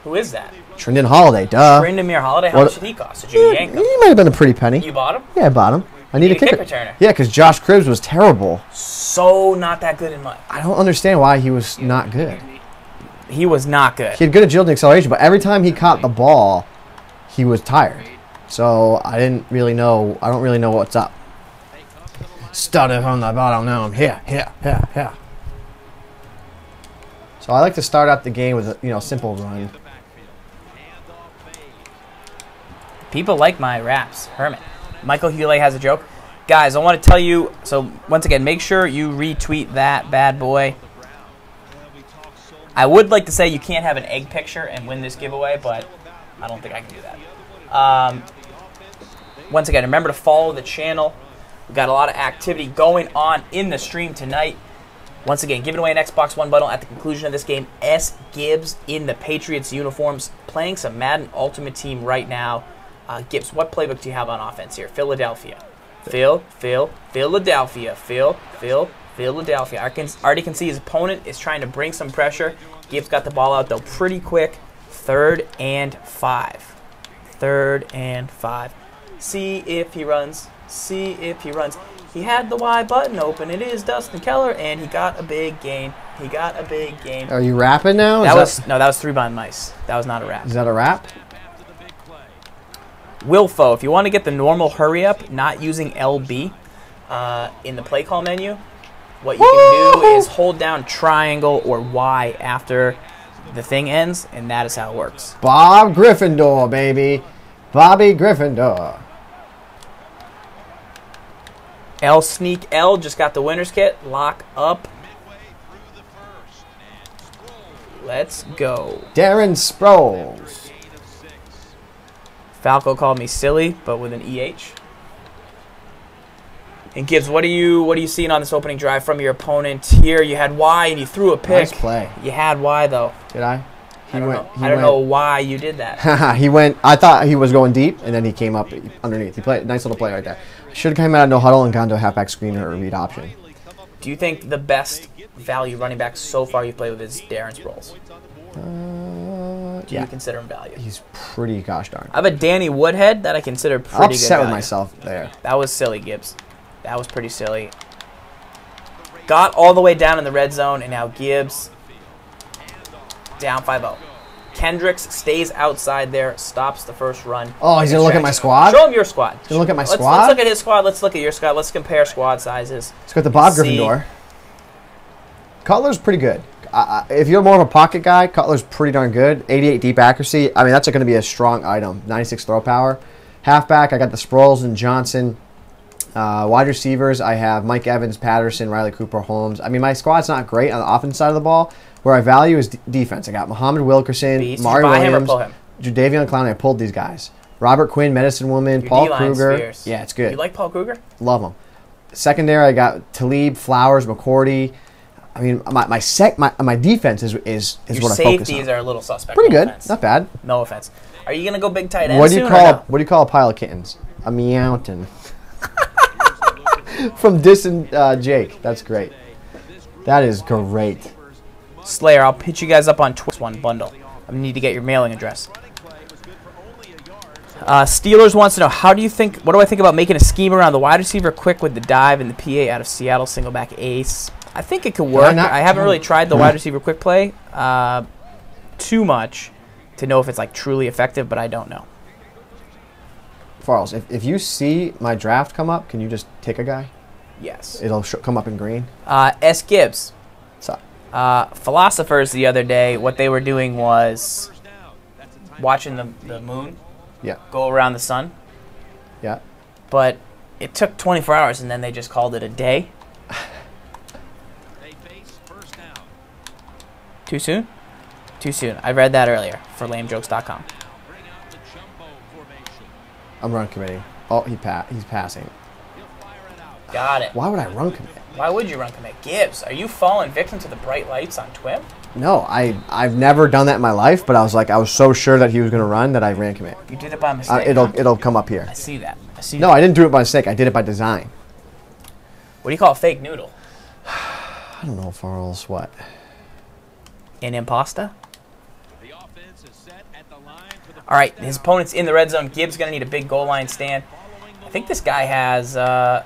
Who is that? Trendon Holiday, duh. Trendon Holiday. How much did he cost? Did you yank him? He might have been a pretty penny. You bought him? Yeah, I bought him. I need a kick returner. Yeah, because Josh Cribbs was terrible. So not that good in mud. I don't understand why he was not good. He was not good. He had good agility and acceleration, but every time he caught the ball, he was tired. So I don't really know what's up. Started from the bottom, now I'm here. So I like to start out the game with a simple run. People like my raps. Hermit. Michael Hewley has a joke. Guys, I want to tell you, so once again, make sure you retweet that bad boy. I would like to say you can't have an egg picture and win this giveaway, but I don't think I can do that. Once again, remember to follow the channel. We've got a lot of activity going on in the stream tonight. Once again, giving away an Xbox One bundle at the conclusion of this game. S. Gibbs in the Patriots uniforms, playing some Madden Ultimate Team right now. Gibbs, what playbook do you have on offense here? Philadelphia. Philadelphia. Philadelphia. I already can see his opponent is trying to bring some pressure. Gibbs got the ball out, though, pretty quick. 3rd and 5. 3rd and 5. See if he runs. See if he runs. He had the Y button open. It is Dustin Keller, and he got a big gain. He got a big gain. Are you rapping now? No, that was 3-bind mice. That was not a rap. Is that a rap? Wilfo, if you want to get the normal hurry up, not using LB in the play call menu, what you can do is hold down triangle or Y after the thing ends, and that is how it works. Bob Gryffindor, baby. Bobby Gryffindor. L Sneak L just got the winner's kit. Lock up. Let's go. Darren Sproles. Falco called me silly, but with an EH. And Gibbs, what are you seeing on this opening drive from your opponent here? You had Y and you threw a pick. Nice play. You had Y though. Did I? I don't know why you did that. He went. I thought he was going deep, and then he came up underneath. He played nice little play right there. Should have come out of no huddle and gone to a halfback screen or a read option. Do you think the best value running back so far you've played with is Darren Sproles? Do you consider him value? He's pretty gosh darn. I have a Danny Woodhead that I consider pretty I'm good upset with value. myself there. That was silly, Gibbs. That was pretty silly. Got all the way down in the red zone, and now Gibbs down 5-0. Kendricks stays outside there, stops the first run. Oh, he's going to look at my squad? Show him your squad. He's going to look at my squad? Let's look at his squad. Let's look at your squad. Let's compare squad sizes. Let's go with the Bob Gryffindor. Cutler's pretty good. If you're more of a pocket guy, Cutler's pretty darn good. 88 deep accuracy. I mean, that's going to be a strong item. 96 throw power. Halfback, I got the Sproles and Johnson. Wide receivers, I have Mike Evans, Patterson, Riley Cooper, Holmes. I mean, my squad's not great on the offense side of the ball. Where I value is defense. I got Muhammad Wilkerson, Beast. Mario Did you buy him or Williams, pull him? Jadeveon Clowney. I pulled these guys. Robert Quinn, Medicine Woman, Your Paul D-line's Kruger. fierce. Yeah, it's good. You like Paul Kruger? Love him. Secondary, I got Talib, Flowers, McCourty. I mean, my defense is Your what I focus safeties on. are a little suspect. Pretty no good, offense. not bad. No offense. Are you gonna go big tight end What do you soon call or no? what do you call a pile of kittens? A meowton. From Distant Jake. That's great. That is great. Slayer, I'll hit you guys up on Twitch one bundle. I need to get your mailing address. Steelers wants to know, what do I think about making a scheme around the wide receiver quick with the dive and the PA out of Seattle single back ace? I think it could work. I haven't really tried the wide receiver quick play too much to know if it's like truly effective, but I don't know. Farles, if you see my draft come up, can you just take a guy? Yes. It'll come up in green. S. Gibbs. What's up? Philosophers the other day, what they were doing was watching the moon Yeah. go around the sun. Yeah. But it took 24 hours, and then they just called it a day. Too soon? Too soon. I read that earlier for lamejokes.com. I'm run committing. Oh, he's passing. Got it. Why would I run commit? Why would you run commit? Gibbs, are you falling victim to the bright lights on Twim? No, I've never done that in my life, but I was so sure that he was going to run that I ran commit. You did it by mistake. It'll come up here. I see that. No, I didn't do it by mistake. I did it by design. What do you call a fake noodle? I don't know, Farles. What? An impasta? All right, his opponent's in the red zone. Gibbs going to need a big goal line stand. I think this guy has a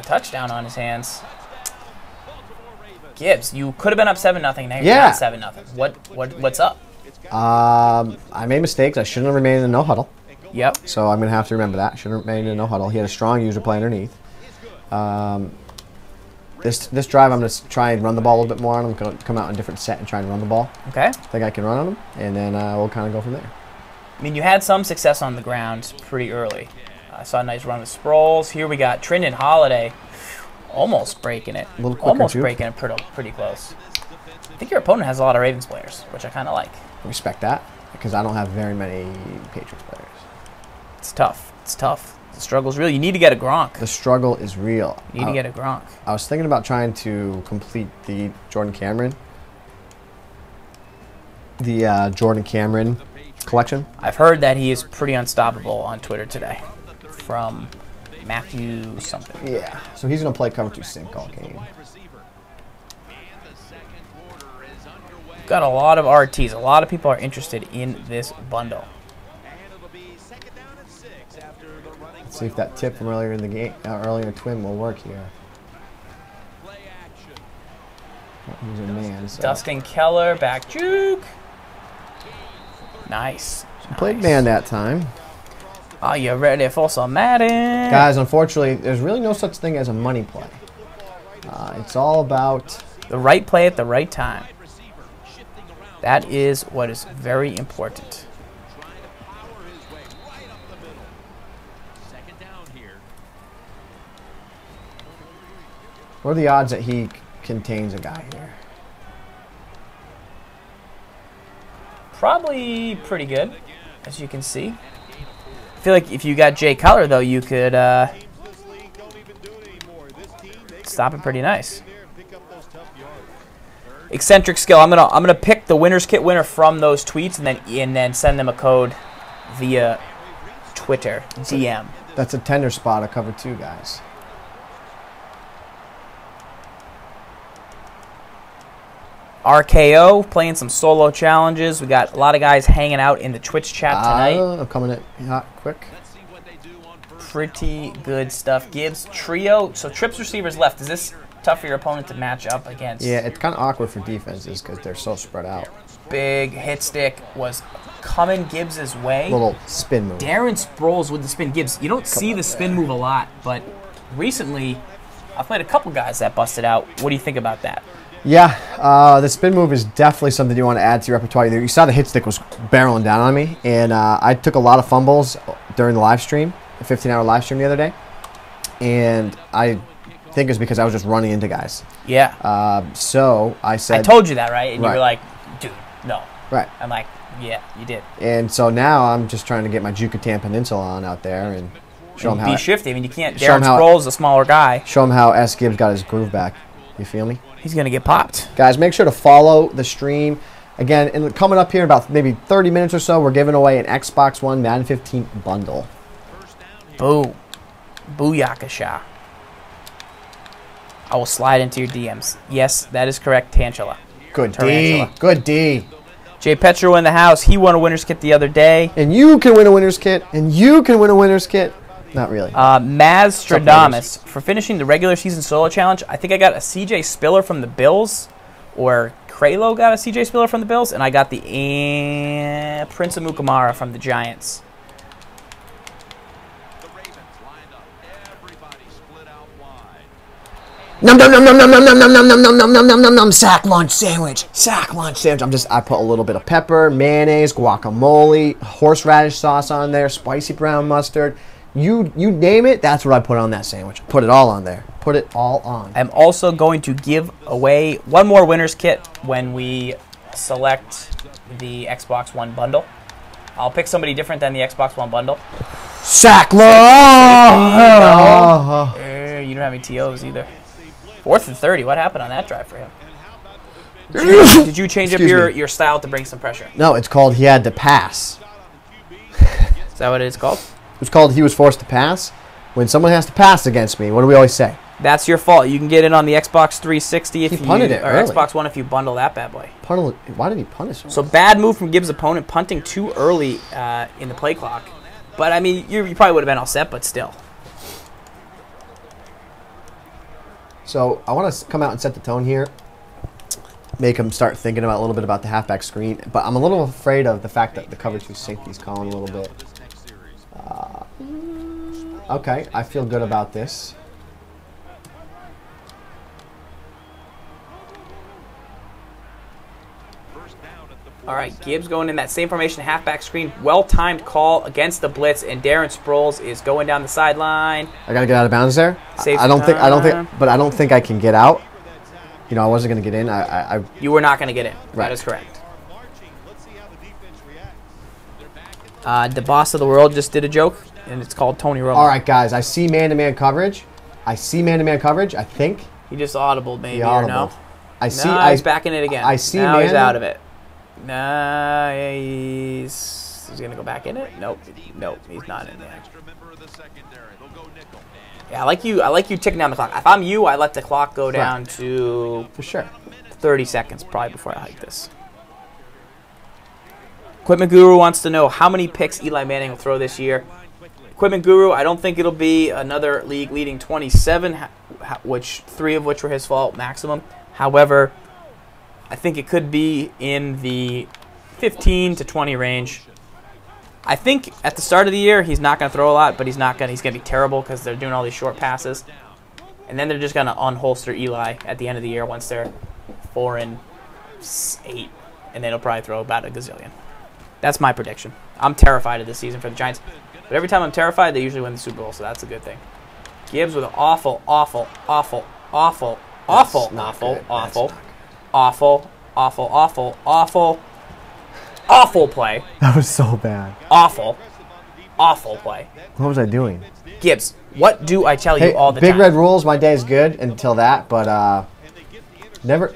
touchdown on his hands. Gibbs, you could have been up 7-0. Now you're down 7-0. What's up? I made mistakes. I shouldn't have remained in no huddle. Yep. So I'm going to have to remember that. Shouldn't have remained in no huddle. He had a strong user play underneath. This drive, I'm going to try and run the ball a little bit more on him. I'm going to come out in a different set and try and run the ball. Okay. I think I can run on him, and then we'll kind of go from there. I mean, you had some success on the ground pretty early. I saw a nice run with Sproles. Here we got Trindon Holiday almost breaking it. A little quicker, almost too. breaking it pretty close. I think your opponent has a lot of Ravens players, which I kind of like. Respect that, because I don't have very many Patriots players. It's tough. It's tough. The struggle's real. You need to get a Gronk. The struggle is real. You need to get a Gronk. I was thinking about trying to complete the Jordan Cameron collection. I've heard that he is pretty unstoppable on Twitter today from Matthew something. Yeah. So he's going to play cover 2 sync all game. Got a lot of RTs. A lot of people are interested in this bundle. Let's see if that tip from earlier in the game, earlier Twin will work here. He's a man. So. Dustin Keller, back juke. Nice. Played man that time. Are you ready for some Madden? Guys, unfortunately, there's really no such thing as a money play. It's all about the right play at the right time. That is what is very important. What are the odds that he contains a guy here? Probably pretty good, as you can see. I feel like if you got Jay Cutler, though, you could stop it pretty nice. Eccentric skill. I'm gonna pick the winner's kit winner from those tweets, and then send them a code via Twitter DM. That's a tender spot of cover 2, guys. RKO playing some solo challenges. We got a lot of guys hanging out in the Twitch chat tonight. I'm coming in hot quick. Pretty good stuff. Gibbs trio. So trips receivers left. Is this tough for your opponent to match up against? Yeah, it's kind of awkward for defenses because they're so spread out. Big hit stick was coming Gibbs' way. Little spin move. Darren Sproles with the spin. Gibbs, you don't see the spin move a lot, but recently I've played a couple guys that busted out. What do you think about that? Yeah, the spin move is definitely something you want to add to your repertoire. You saw the hit stick was barreling down on me, and I took a lot of fumbles during the live stream a 15-hour live stream the other day, and I think it's because I was just running into guys. Yeah. So I said, I told you that, right? And right. you were like, dude, no. Right. I'm like, yeah, you did. And so now I'm just trying to get my Yucatan Peninsula on out there and show them how. Be shifty. I mean, you can't. Darren Sproles is a smaller guy. Show him how S. Gibbs got his groove back. You feel me? He's gonna get popped. Guys, make sure to follow the stream. Again, and coming up here in about maybe 30 minutes or so, we're giving away an Xbox One Madden 15 bundle. Boo. Booyakasha. I will slide into your DMs. Yes, that is correct, Tantula. Good D. Good D. Jay Petro in the house. He won a winner's kit the other day. And you can win a winner's kit. And you can win a winner's kit. Not really. Maz Stradamus, for finishing the regular season solo challenge, I think I got a CJ Spiller from the Bills, or Kralo got a CJ Spiller from the Bills, and I got the Prince of Mukamara from the Giants. Num num num num num num num num num num num num num num num sack lunch sandwich. Sack lunch sandwich. I put a little bit of pepper, mayonnaise, guacamole, horseradish sauce on there, spicy brown mustard. You name it, that's what I put on that sandwich. Put it all on there. Put it all on. I'm also going to give away one more winner's kit when we select the Xbox One bundle. I'll pick somebody different than the Xbox One bundle. Sack lunch. You don't have any TOs either. 4th and 30. What happened on that drive for him? Did you change up your style to bring some pressure? No, it's called he had to pass. Is that what it's called? It's called he was forced to pass. When someone has to pass against me, what do we always say? That's your fault. You can get it on the Xbox 360 if he punted it or early. Xbox One if you bundle that bad boy. Why did he punish him? So bad move from Gibbs' opponent, punting too early in the play clock. But I mean, you probably would have been all set, but still. So I want to come out and set the tone here. Make him start thinking about a little bit about the halfback screen. But I'm a little afraid of the fact that the coverage through safety is calling a little bit. Okay, I feel good about this. All right, Gibbs going in that same formation, halfback screen. Well-timed call against the blitz, and Darren Sproles is going down the sideline. I gotta get out of bounds there. Save I don't think I can get out. You know, I wasn't gonna get in. You were not gonna get in. Right. That is correct. The boss of the world just did a joke, and it's called Tony Romo. All right, guys. I see man-to-man coverage. I think He just audibled maybe, he or no? audibled. I see. No, he's backing it again. I see. Now he's man out of it. Nah, he's gonna go back in it. Nope, he's not in there. Yeah, I like you ticking down the clock. If I'm you, I let the clock go down to for sure 30 seconds probably before I hike this. Equipment Guru wants to know how many picks Eli Manning will throw this year. Equipment Guru, I don't think it'll be another league-leading 27, which 3 of which were his fault maximum. However, I think it could be in the 15 to 20 range. I think at the start of the year he's not going to throw a lot, but he's going to be terrible because they're doing all these short passes. And then they're just going to unholster Eli at the end of the year once they're 4-8, and then he'll probably throw about a gazillion. That's my prediction. I'm terrified of this season for the Giants. But every time I'm terrified, they usually win the Super Bowl, so that's a good thing. Gibbs with an awful play. That was so bad. Awful play. What was I doing? Gibbs, what do I tell you all the Big time? Red Rules, my day is good until that, but never.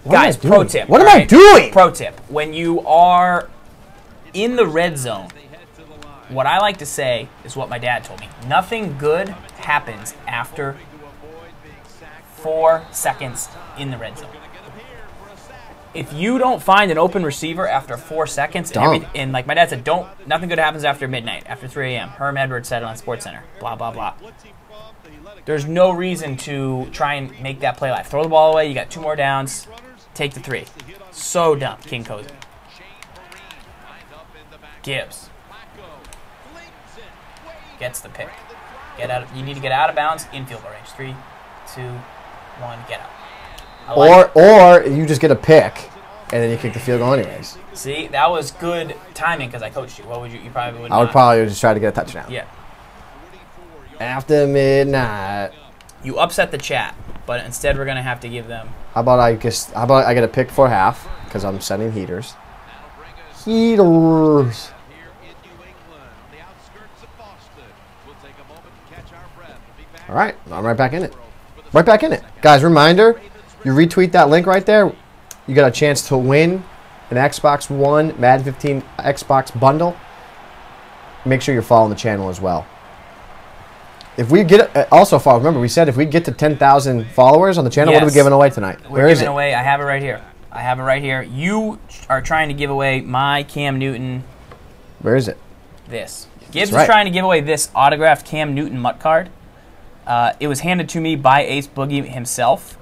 Guys, pro tip. What am I doing? Pro tip. When you are in the red zone, what I like to say is what my dad told me. Nothing good happens after 4 seconds in the red zone. If you don't find an open receiver after 4 seconds, and like my dad said, nothing good happens after midnight, after 3 a.m. Herm Edwards said it on SportsCenter. Blah, blah, blah. There's no reason to try and make that play live. Throw the ball away. You got 2 more downs. Take the 3. So dumb, King Cozy. Gibbs gets the pick. You need to get out of bounds in field goal range. 3, 2, 1, get out. Or you just get a pick, and then you kick the field goal anyways. See, that was good timing because I coached you. What would you? You probably would. I would probably just try to get a touchdown. Yeah. After midnight. You upset the chat, but instead we're gonna have to give them. How about I get a pick for half because I'm setting heaters. Heaters. All right, I'm right back in it. Right back in it, guys. Reminder: you retweet that link right there, you got a chance to win an Xbox One Madden 15 Xbox bundle. Make sure you're following the channel as well. If we get also follow, remember we said if we get to 10,000 followers on the channel, Yes. what are we giving away tonight? We're giving away. I have it right here. I have it right here. You are trying to give away my Cam Newton. Where is it? This. Gibbs right. is trying to give away this autographed Cam Newton MUT card. It was handed to me by Ace Boogie himself.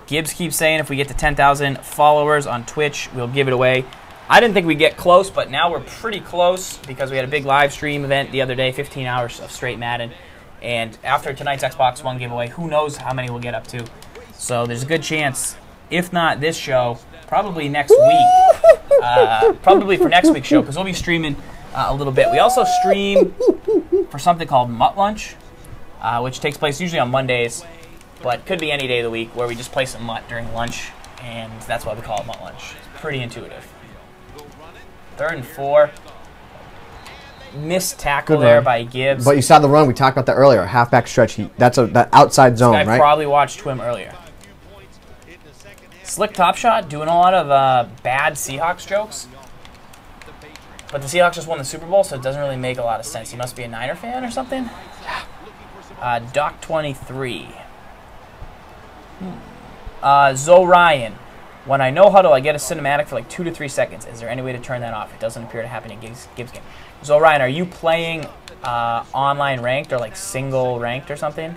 Gibbs keeps saying if we get to 10,000 followers on Twitch, we'll give it away. I didn't think we'd get close, but now we're pretty close because we had a big live stream event the other day, 15 hours of straight Madden. And after tonight's Xbox One giveaway, who knows how many we'll get up to. So there's a good chance, if not this show, probably next week. Probably for next week's show because we'll be streaming a little bit. We also stream for something called MUT Lunch, which takes place usually on Mondays, but could be any day of the week where we just play some MUT during lunch, and that's why we call it MUT Lunch. It's pretty intuitive. 3rd and 4. Missed tackle there by Gibbs. But you saw the run. We talked about that earlier. Halfback stretch. That's that outside zone, I right? probably watched Twim earlier. Slick Top Shot doing a lot of bad Seahawks jokes. But the Seahawks just won the Super Bowl, so it doesn't really make a lot of sense. He must be a Niner fan or something? Doc 23. Zoe Ryan. When I no huddle, I get a cinematic for like 2 to 3 seconds. Is there any way to turn that off? It doesn't appear to happen in Gibbs game. Zoe Ryan, are you playing online ranked or like single ranked or something?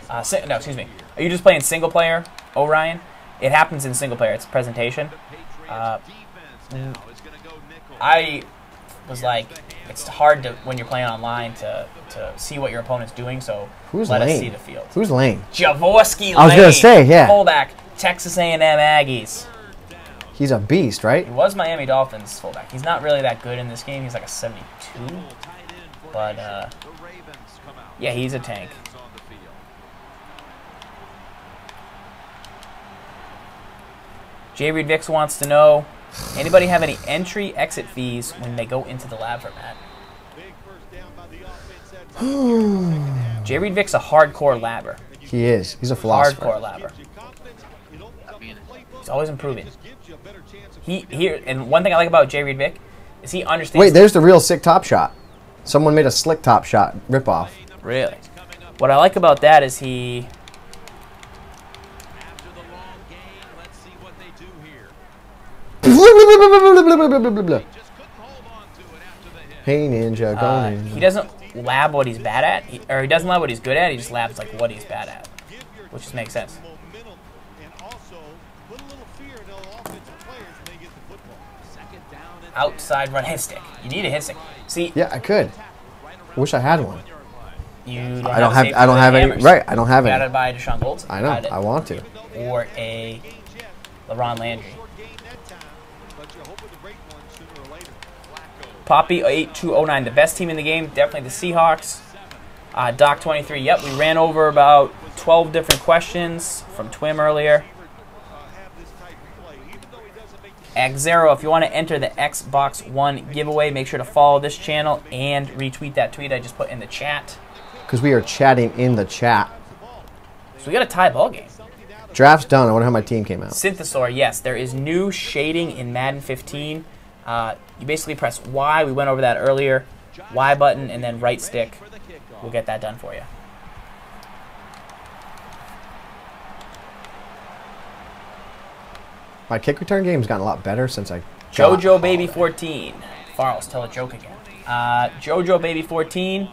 No, excuse me. Are you just playing single player, Orion? It happens in single player. It's presentation. I was like, it's hard to when you're playing online to see what your opponent's doing. So let us see the field. Who's Lane? Jaworski Lane. I was gonna say, yeah. Fullback, Texas A&M Aggies. He's a beast, right? He was Miami Dolphins fullback. He's not really that good in this game. He's like a 72. But yeah, he's a tank. J. Reed Vix wants to know, anybody have any entry-exit fees when they go into the lab for Madden? J. Reed Vic's a hardcore labber. He is. He's a philosopher. Hardcore labber. He's always improving. And one thing I like about J. Reed Vic is he understands. Wait, there's the real sick top shot. Someone made a slick top shot ripoff. Really? What I like about that is he. Hey Ninja, go Ninja. He doesn't lab what he's bad at, or he doesn't lab what he's good at. He just labs like what he's bad at, which just makes sense. Outside run hit stick. You need a hit stick. See? Yeah, I could. I wish I had one. You I don't have any. Right, I don't have you any. Gotta buy a Deshaun Gold. I know. I want to. Or a LeBron Landry. Poppy 8209, the best team in the game, definitely the Seahawks. Doc 23, yep, we ran over about 12 different questions from Twim earlier. X0, if you want to enter the Xbox One giveaway, make sure to follow this channel and retweet that tweet I just put in the chat. Because we are chatting in the chat. So we got a tie ball game. Draft's done. I wonder how my team came out. Synthesaur, yes, there is new shading in Madden 15. You basically press Y. We went over that earlier. Y button and then right stick. We'll get that done for you. My kick return game's gotten a lot better since I JoJo Baby 14. Farles, tell a joke again. JoJo Baby 14.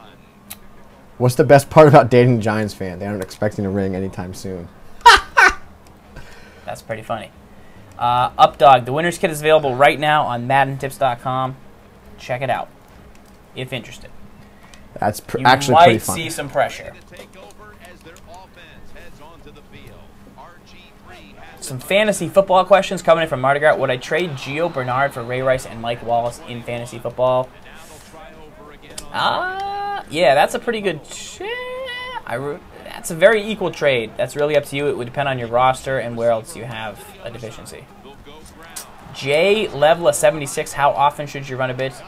What's the best part about dating a Giants fan? They aren't expecting a ring anytime soon. That's pretty funny. Updog, the winner's kit is available right now on MaddenTips.com. Check it out, if interested. That's actually pretty fun. You might see some pressure. Some fantasy football questions coming in from Mardi Gras. Would I trade Gio Bernard for Ray Rice and Mike Wallace in fantasy football? Yeah, that's a pretty good. That's a very equal trade. That's really up to you. It would depend on your roster and where else you have a deficiency. Jay Levla 76. How often should you run a blitz?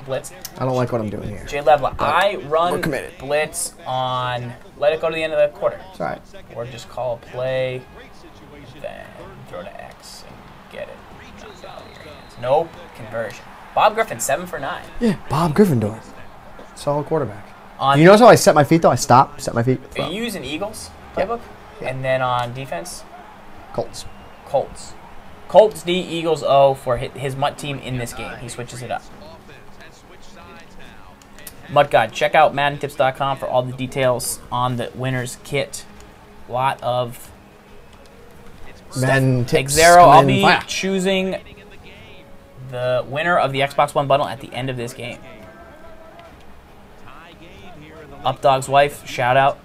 I don't like what I'm doing here. Jay Levla, I run blitz on. Let it go to the end of the quarter. It's all right. Or just call a play, then throw to X and get it. Nope. Conversion. Bob Griffin 7 for 9. Yeah, Bob Gryffindor. Solid quarterback. You notice how I set my feet though? I stop, set my feet. Are you using Eagles playbook? Yeah. And then on defense? Colts. Colts D, Eagles O for his Mutt team in this game. He switches it up. Mutt God, check out MaddenTips.com for all the details on the winner's kit. A lot of Madden tips. Xero, I'll be choosing the winner of the Xbox One bundle at the end of this game. Updog's wife, shout out.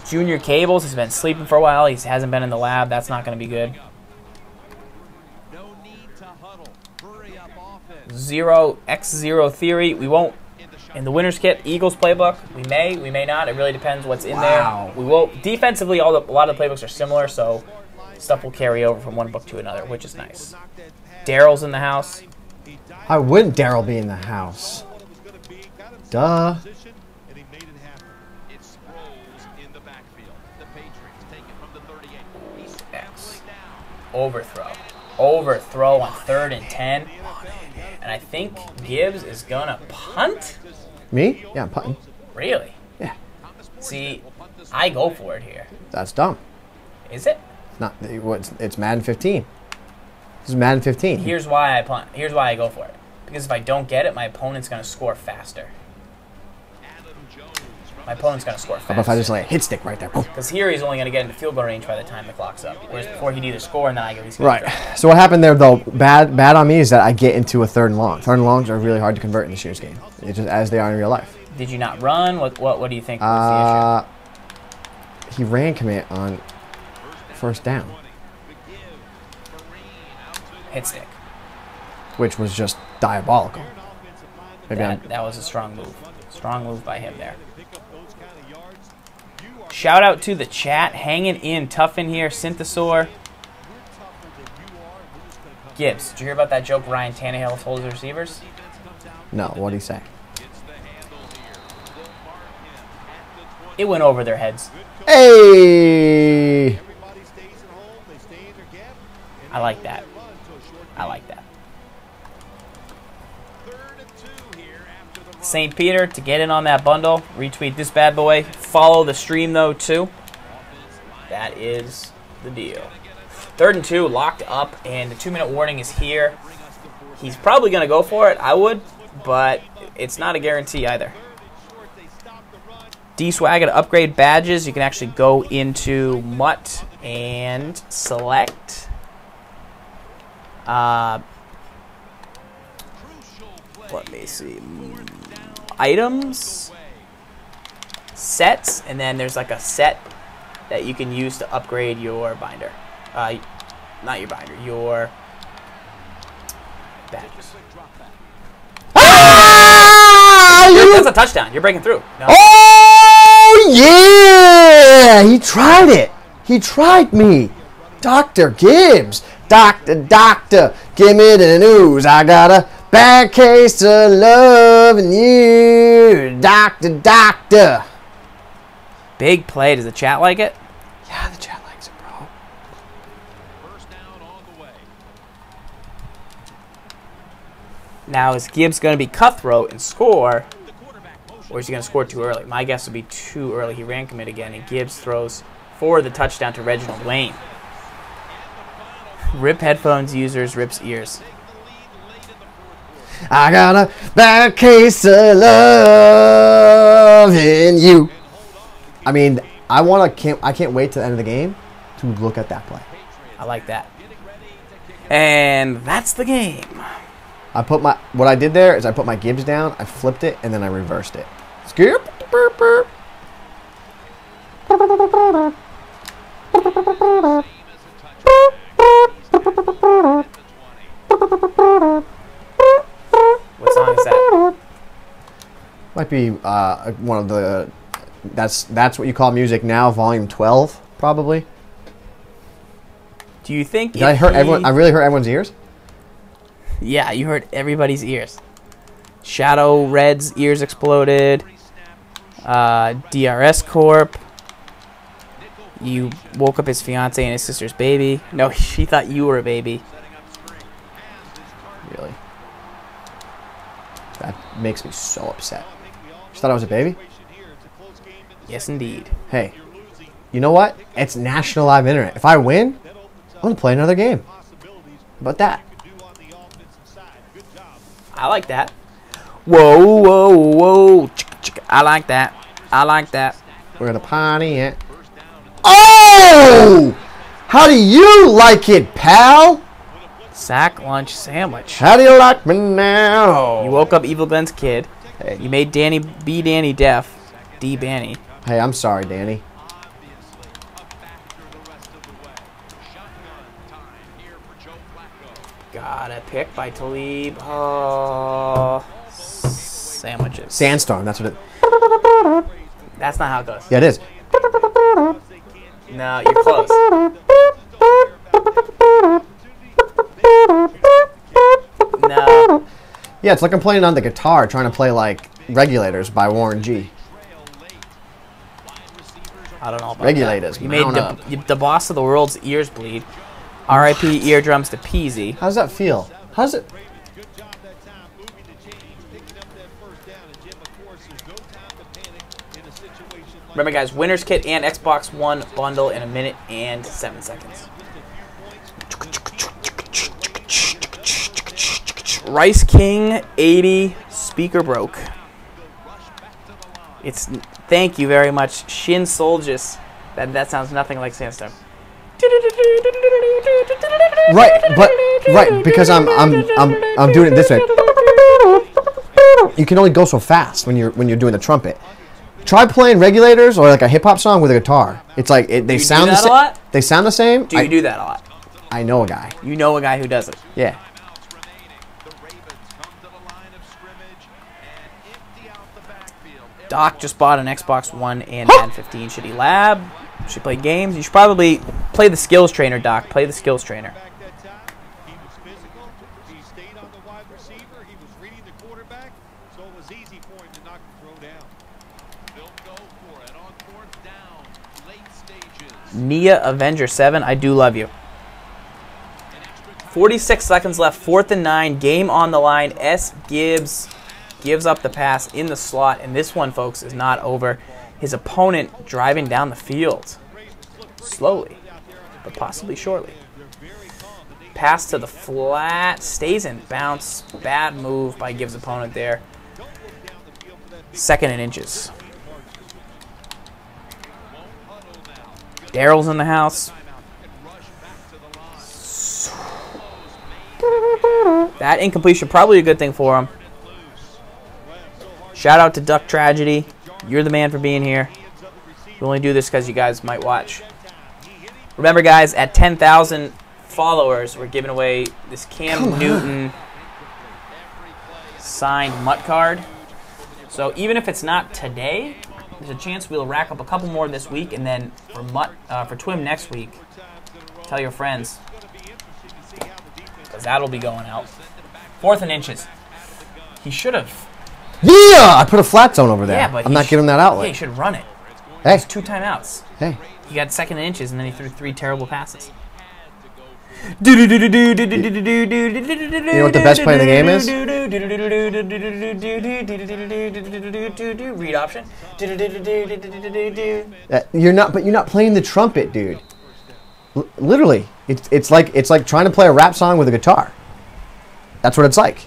Junior Cables has been sleeping for a while. He hasn't been in the lab. That's not going to be good. X0 Theory. We won't. In the winner's kit, Eagles playbook. We may not. It really depends what's in there. We will. Defensively, a lot of the playbooks are similar, so stuff will carry over from one book to another, which is nice. Daryl's in the house. Why wouldn't Daryl be in the house? Duh. X. Overthrow on 3rd and 10. And I think Gibbs is going to punt. Me? Yeah, I'm punting. Really? Yeah. See, I go for it here. That's dumb. Is it? Not. It's Madden 15. This is Madden 15. Here's why I punt. Here's why I go for it. Because if I don't get it, my opponent's going to score faster. My opponent's going to score faster. How about if I just lay a hit stick right there? Because here he's only going to get into field goal range by the time the clock's up. Whereas before he'd either score and then I go, he's going to Right. So what happened there, though, bad on me, is that I get into a 3rd and long. 3rd and longs are really hard to convert in the Shears game. It's just as they are in real life. Did you not run? What do you think was the issue? He ran commit on 1st down. Hit stick. Which was just diabolical. That was a strong move. Strong move by him there. Shout out to the chat. Hanging in. Tough in here. Synthesaur. Gibbs, did you hear about that joke Ryan Tannehill told his receivers? No, what'd he say? It went over their heads. Hey! I like that. I like that. St. Peter, to get in on that bundle, retweet this bad boy. Follow the stream, though, too. That is the deal. 3rd and 2, locked up, and the 2-minute warning is here. He's probably going to go for it. I would, but it's not a guarantee either. D-Swag to upgrade badges. You can actually go into Mutt and select let me see. Items, sets, and then there's like a set that you can use to upgrade your binder. Not your binder, your badges. That's a touchdown. You're breaking through. No. Oh, yeah! He tried it. He tried me. Dr. Gibbs. Doctor, give me the news. I got a bad case of loving you. Doctor. Big play. Does the chat like it? Yeah, the chat likes it, bro. Now, is Gibbs going to be cutthroat and score, or is he going to score too early? My guess would be too early. He ran commit again, and Gibbs throws for the touchdown to Reginald Wayne. Rip headphones users, rips ears. I got a bad case of loving you. I mean, I can't wait to the end of the game to look at that play. I like that. And that's the game. What I did there is I put my Gibbs down, I flipped it, and then I reversed it. Skip. Burp, burp. Might be one of the. That's what you call music now, volume 12, probably. Do you think? Did I hurt everyone? I really hurt everyone's ears. Yeah, you hurt everybody's ears. Shadow Red's ears exploded. DRS Corp. You woke up his fiance and his sister's baby. No, she thought you were a baby. Really? That makes me so upset. She thought I was a baby? Yes, indeed. Hey, you know what? It's National Live Internet. If I win, I'm going to play another game. How about that? I like that. Whoa, whoa, whoa. I like that. I like that. We're going to party it. Oh! How do you like it, pal? Sack lunch sandwich. How do you like me now? You woke up Evil Glenn's kid. Hey. You made Danny B. Danny deaf. D. Banny. Hey, I'm sorry, Danny. Got a pick by Talib. Oh, sandwiches. Sandstorm, that's what it... That's not how it goes. Yeah, it is. No, you're close. No. Yeah, it's like I'm playing on the guitar trying to play, like, Regulators by Warren G. I don't know about Regulators, that. You made the boss of the world's ears bleed. R.I.P. eardrums to Peasy. How does that feel? How does it... Remember, guys, winner's kit and Xbox One bundle in 1 minute and 7 seconds. Rice King 80 speaker broke. It's thank you very much, Shin Soldius. That sounds nothing like Sandstorm. Right, because I'm doing it this way. You can only go so fast when you're doing the trumpet. Try playing Regulators or like a hip hop song with a guitar. It's like they sound the same. They sound the same. Do you do that a lot? I know a guy. You know a guy who does it. Yeah. Doc just bought an Xbox One and Madden 15. Should he lab? Should he play games? You should probably play the skills trainer, Doc. Play the skills trainer. Nia Avenger 7, I do love you. 46 seconds left, 4th and 9, game on the line. S. Gibbs gives up the pass in the slot, and this one, folks, is not over. His opponent driving down the field. Slowly, but possibly shortly. Pass to the flat, stays in bounce. Bad move by Gibbs' opponent there. 2nd and inches. Daryl's in the house. That incompletion, probably a good thing for him. Shout out to Duck Tragedy. You're the man for being here. We only do this because you guys might watch. Remember, guys, at 10,000 followers, we're giving away this Cam Newton signed Mutt card. So even if it's not today, there's a chance we'll rack up a couple more this week, and then for Twim next week, tell your friends, because that'll be going out. 4th and inches. He should have. Yeah, I put a flat zone over there. Yeah, but I'm not giving that outlet. Yeah, he should run it. Hey, It's 2 timeouts. hey. He got 2nd and inches, and then he threw 3 terrible passes. You know what the best play in the game is? Read option. You're not playing the trumpet, dude. Literally, it's like trying to play a rap song with a guitar. That's what it's like.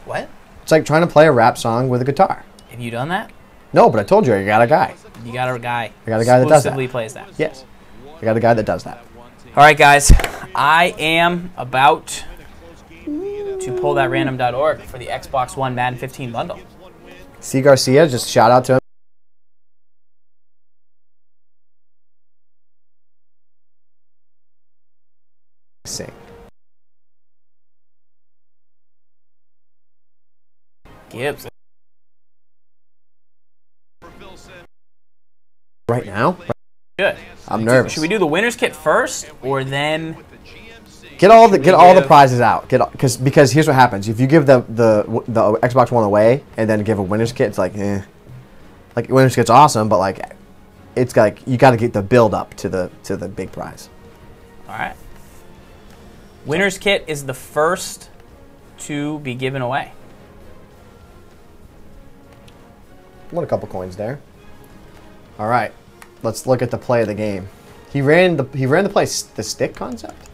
What? It's like trying to play a rap song with a guitar. Have you done that? No, but I told you I got a guy. You got a guy. I got a guy that does that. Exclusively plays that. Yes, I got a guy that does that. All right, guys. I am about to pull that random.org for the Xbox One Madden 15 bundle. C. Garcia, just shout out to him. Sing. Gibbs. Right now? Good. I'm nervous. Should we do the winner's kit first, or then get all the prizes out? Because here's what happens: if you give the Xbox One away and then give a winner's kit, it's like, eh. Like winner's kit's awesome, but like, it's like you got to get the build up to the big prize. All right. Winner's kit is the first to be given away. Won a couple coins there. All right, let's look at the play of the game. He ran the play, the stick concept.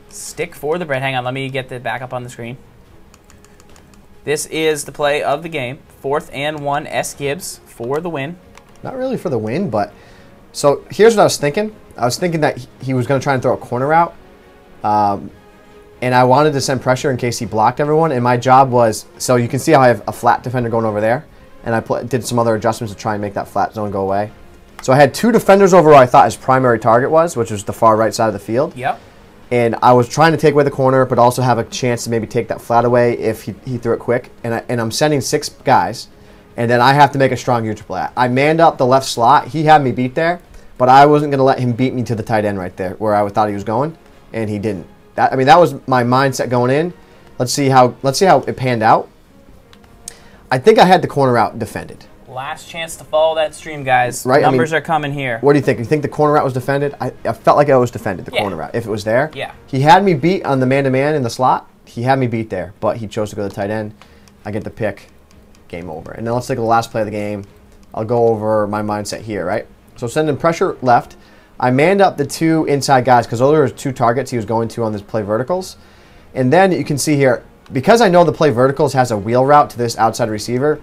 Stick for the bread. Hang on, let me get the back up on the screen. This is the play of the game. 4th and 1, S. Gibbs for the win. Not really for the win, but so here's what I was thinking. I was thinking that he was going to try and throw a corner out, and I wanted to send pressure in case he blocked everyone. And my job was, so you can see how I have a flat defender going over there. And I did some other adjustments to try and make that flat zone go away. So I had 2 defenders over where I thought his primary target was, which was the far right side of the field. Yep. And I was trying to take away the corner, but also have a chance to maybe take that flat away if he threw it quick. And I'm sending 6 guys, and then I have to make a strong U play. I manned up the left slot. He had me beat there, but I wasn't going to let him beat me to the tight end right there where I thought he was going, and he didn't. That was my mindset going in. Let's see how it panned out. I think I had the corner out defended. Last chance to follow that stream, guys. Right? Numbers are coming here. What do you think? You think the corner out was defended? I felt like I was defended, the corner out, if it was there. Yeah. He had me beat on the man-to-man in the slot. He had me beat there, but he chose to go to the tight end. I get the pick. Game over. And then let's take the last play of the game. I'll go over my mindset here, right? So sending pressure left. I manned up the 2 inside guys because those were 2 targets he was going to on this play verticals. And then you can see here, because I know the play verticals has a wheel route to this outside receiver,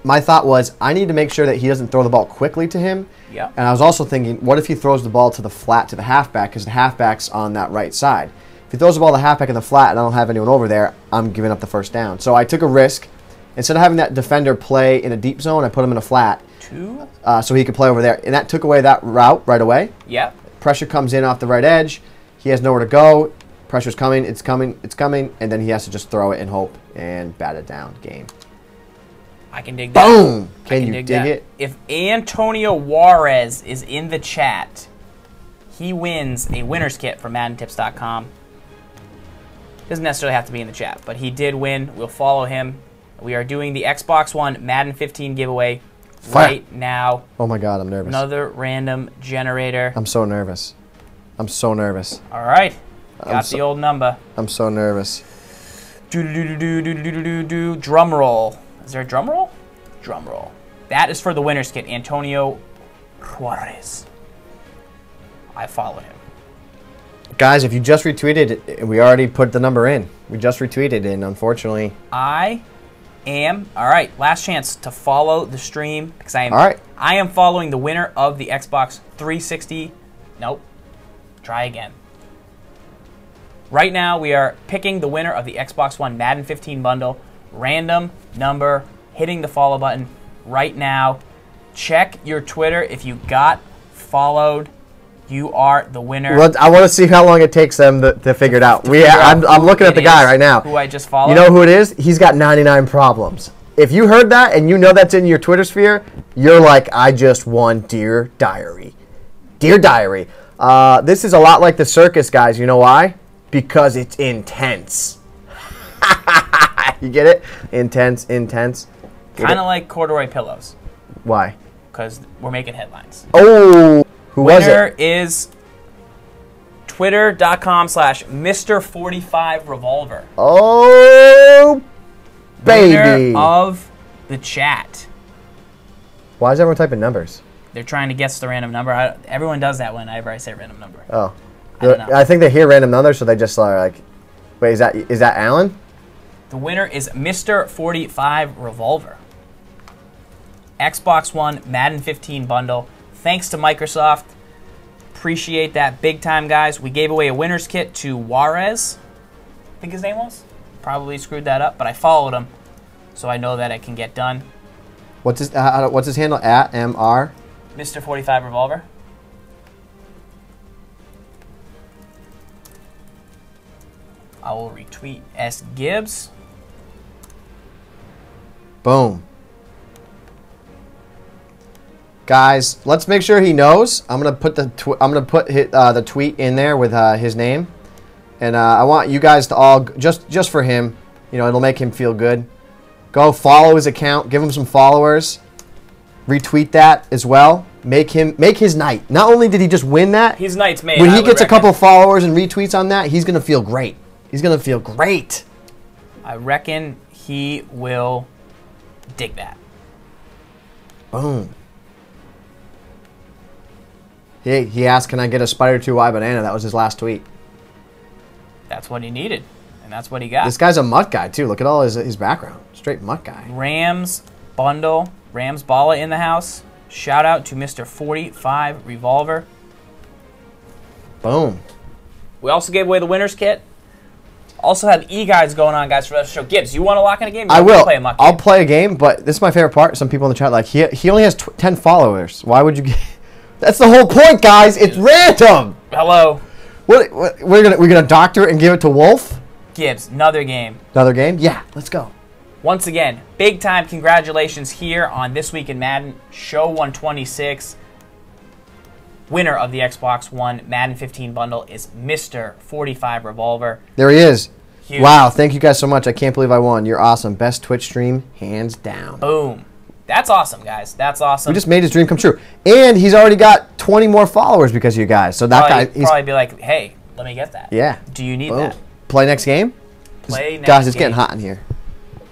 my thought was I need to make sure that he doesn't throw the ball quickly to him. Yeah. And I was also thinking, what if he throws the ball to the flat to the halfback because the halfback's on that right side. If he throws the ball to the halfback in the flat and I don't have anyone over there, I'm giving up the first down. So I took a risk. Instead of having that defender play in a deep zone, I put him in a flat 2. So he could play over there. And that took away that route right away. Yeah. Pressure comes in off the right edge. He has nowhere to go. Pressure's coming, it's coming, it's coming, and then he has to just throw it and hope and bat it down. Game. I can dig that. Boom! Can you dig it? If Antonio Juarez is in the chat, he wins a winner's kit from MaddenTips.com. Doesn't necessarily have to be in the chat, but he did win. We'll follow him. We are doing the Xbox One Madden 15 giveaway right now. Oh my God, I'm nervous. Another random generator. I'm so nervous. I'm so nervous. All right. Got the old number. I'm so nervous. Drum roll. Is there a drum roll? Drum roll. That is for the winner's kit. Antonio Juarez. I followed him. Guys, if you just retweeted, we already put the number in. We just retweeted, and unfortunately, I am all right. Last chance to follow the stream because I am. All right. I am following the winner of the Xbox 360. Nope. Try again. Right now, we are picking the winner of the Xbox One Madden 15 bundle. Random number, hitting the follow button right now. Check your Twitter. If you got followed, you are the winner. Well, I want to see how long it takes them to figure it out. I'm looking at the guy right now. Who I just followed. You know who it is? He's got 99 problems. If you heard that and you know that's in your Twitter sphere, you're like, I just won Dear Diary. Dear Diary. This is a lot like the circus, guys. You know why? Because it's intense. You get it? Intense, intense. Kind of like corduroy pillows. Why? Because we're making headlines. Oh, who was it? Winner is twitter.com/Mr45Revolver. Oh, baby. Winner of the chat. Why is everyone typing numbers? They're trying to guess the random number. Everyone does that whenever I say random number. Oh. I don't know. I think they hear random numbers, so they just are like, wait, is that Alan? The winner is Mr45Revolver. Xbox One Madden 15 bundle. Thanks to Microsoft. Appreciate that big time, guys. We gave away a winner's kit to Juarez. I think his name was. Probably screwed that up, but I followed him, so I know that it can get done. What's his handle? At MR? Mr45Revolver. I will retweet S. Gibbs. Boom. Guys, let's make sure he knows. I'm gonna put the the tweet in there with his name, and I want you guys to all just for him. You know, it'll make him feel good. Go follow his account. Give him some followers. Retweet that as well. Make his night. Not only did he just win that, his night's made. When he gets a couple followers and retweets on that, he's gonna feel great. He's gonna feel great. I reckon he will dig that. Boom. He asked, "Can I get a Spider 2Y banana?" That was his last tweet. That's what he needed, and that's what he got. This guy's a mutt guy too. Look at all his background. Straight mutt guy. Rams bundle. Rams Balla in the house. Shout out to Mr. 45 Revolver. Boom. We also gave away the winner's kit. Also have e-guides going on, guys, for the show. Gibbs, you want to lock in a game? I will. Play a muck I'll game? play a game, but this is my favorite part. Some people in the chat like, he only has 10 followers. Why would you get... That's the whole point, guys. It's random. Hello. What we're gonna doctor it and give it to Wolf? Gibbs, another game. Another game? Yeah, let's go. Once again, big time congratulations here on This Week in Madden, Show 126. Winner of the Xbox One Madden 15 bundle is Mr. 45 Revolver. There he is. Huge. Wow, thank you guys so much. I can't believe I won. You're awesome. Best Twitch stream, hands down. Boom. That's awesome, guys. That's awesome. We just made his dream come true. And he's already got 20 more followers because of you guys. So that guy... He'll probably be like, hey, let me get that. Yeah. Do you need Boom. that? Play next game? Play next Guys, it's game. getting hot in here.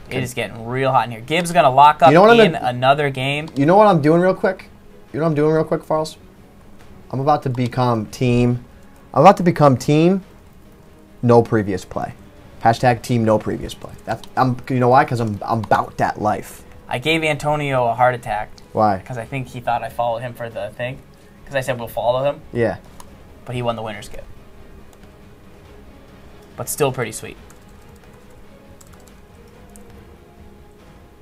It is getting real hot in here. Gibbs going to lock up another game. You know what I'm doing real quick? You know what I'm doing real quick, Farls? I'm about to become team. I'm about to become team. No previous play. Hashtag team. No previous play. You know why? Because I'm about that life. I gave Antonio a heart attack. Why? Because I think he thought I followed him for the thing. Because I said we'll follow him. Yeah. But he won the winner's kit. But still pretty sweet.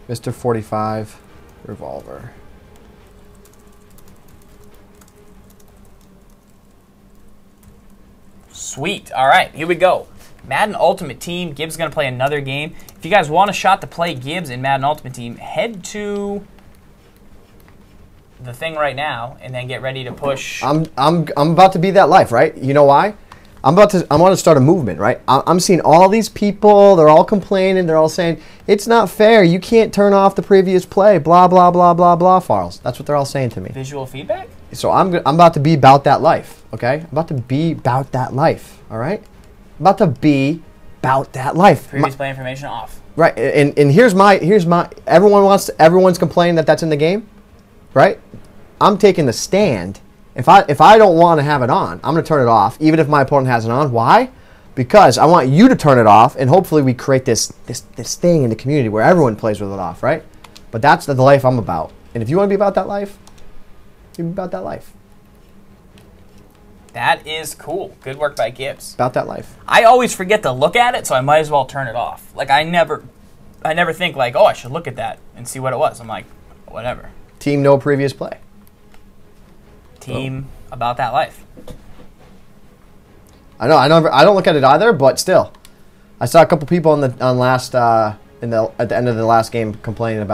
Mr. 45 Revolver. Sweet. All right, here we go. Madden Ultimate Team. Gibbs going to play another game. If you guys want a shot to play Gibbs in Madden Ultimate Team, head to the thing right now and then get ready to push. I'm about to be that life, right? You know why? I want to start a movement, right? I'm seeing all these people. They're all complaining. They're all saying it's not fair. You can't turn off the previous play. Blah blah blah blah blah. Farls. That's what they're all saying to me. Visual feedback. So I'm about to be about that life. Okay, I'm about to be about that life. All right, I'm about to be about that life. Previous play information off. Right, and here's my everyone's complaining that that's in the game, right? I'm taking the stand. If I don't want to have it on, I'm going to turn it off, even if my opponent has it on. Why? Because I want you to turn it off, and hopefully we create this thing in the community where everyone plays with it off, right? But that's the life I'm about. And if you want to be about that life, you be about that life. That is cool. Good work by Gibbs. About that life. I always forget to look at it, so I might as well turn it off. Like I never think like, oh, I should look at that and see what it was. I'm like, whatever. Team no previous play. Team about that life. I don't look at it either, but still, I saw a couple people at the end of the last game complaining about.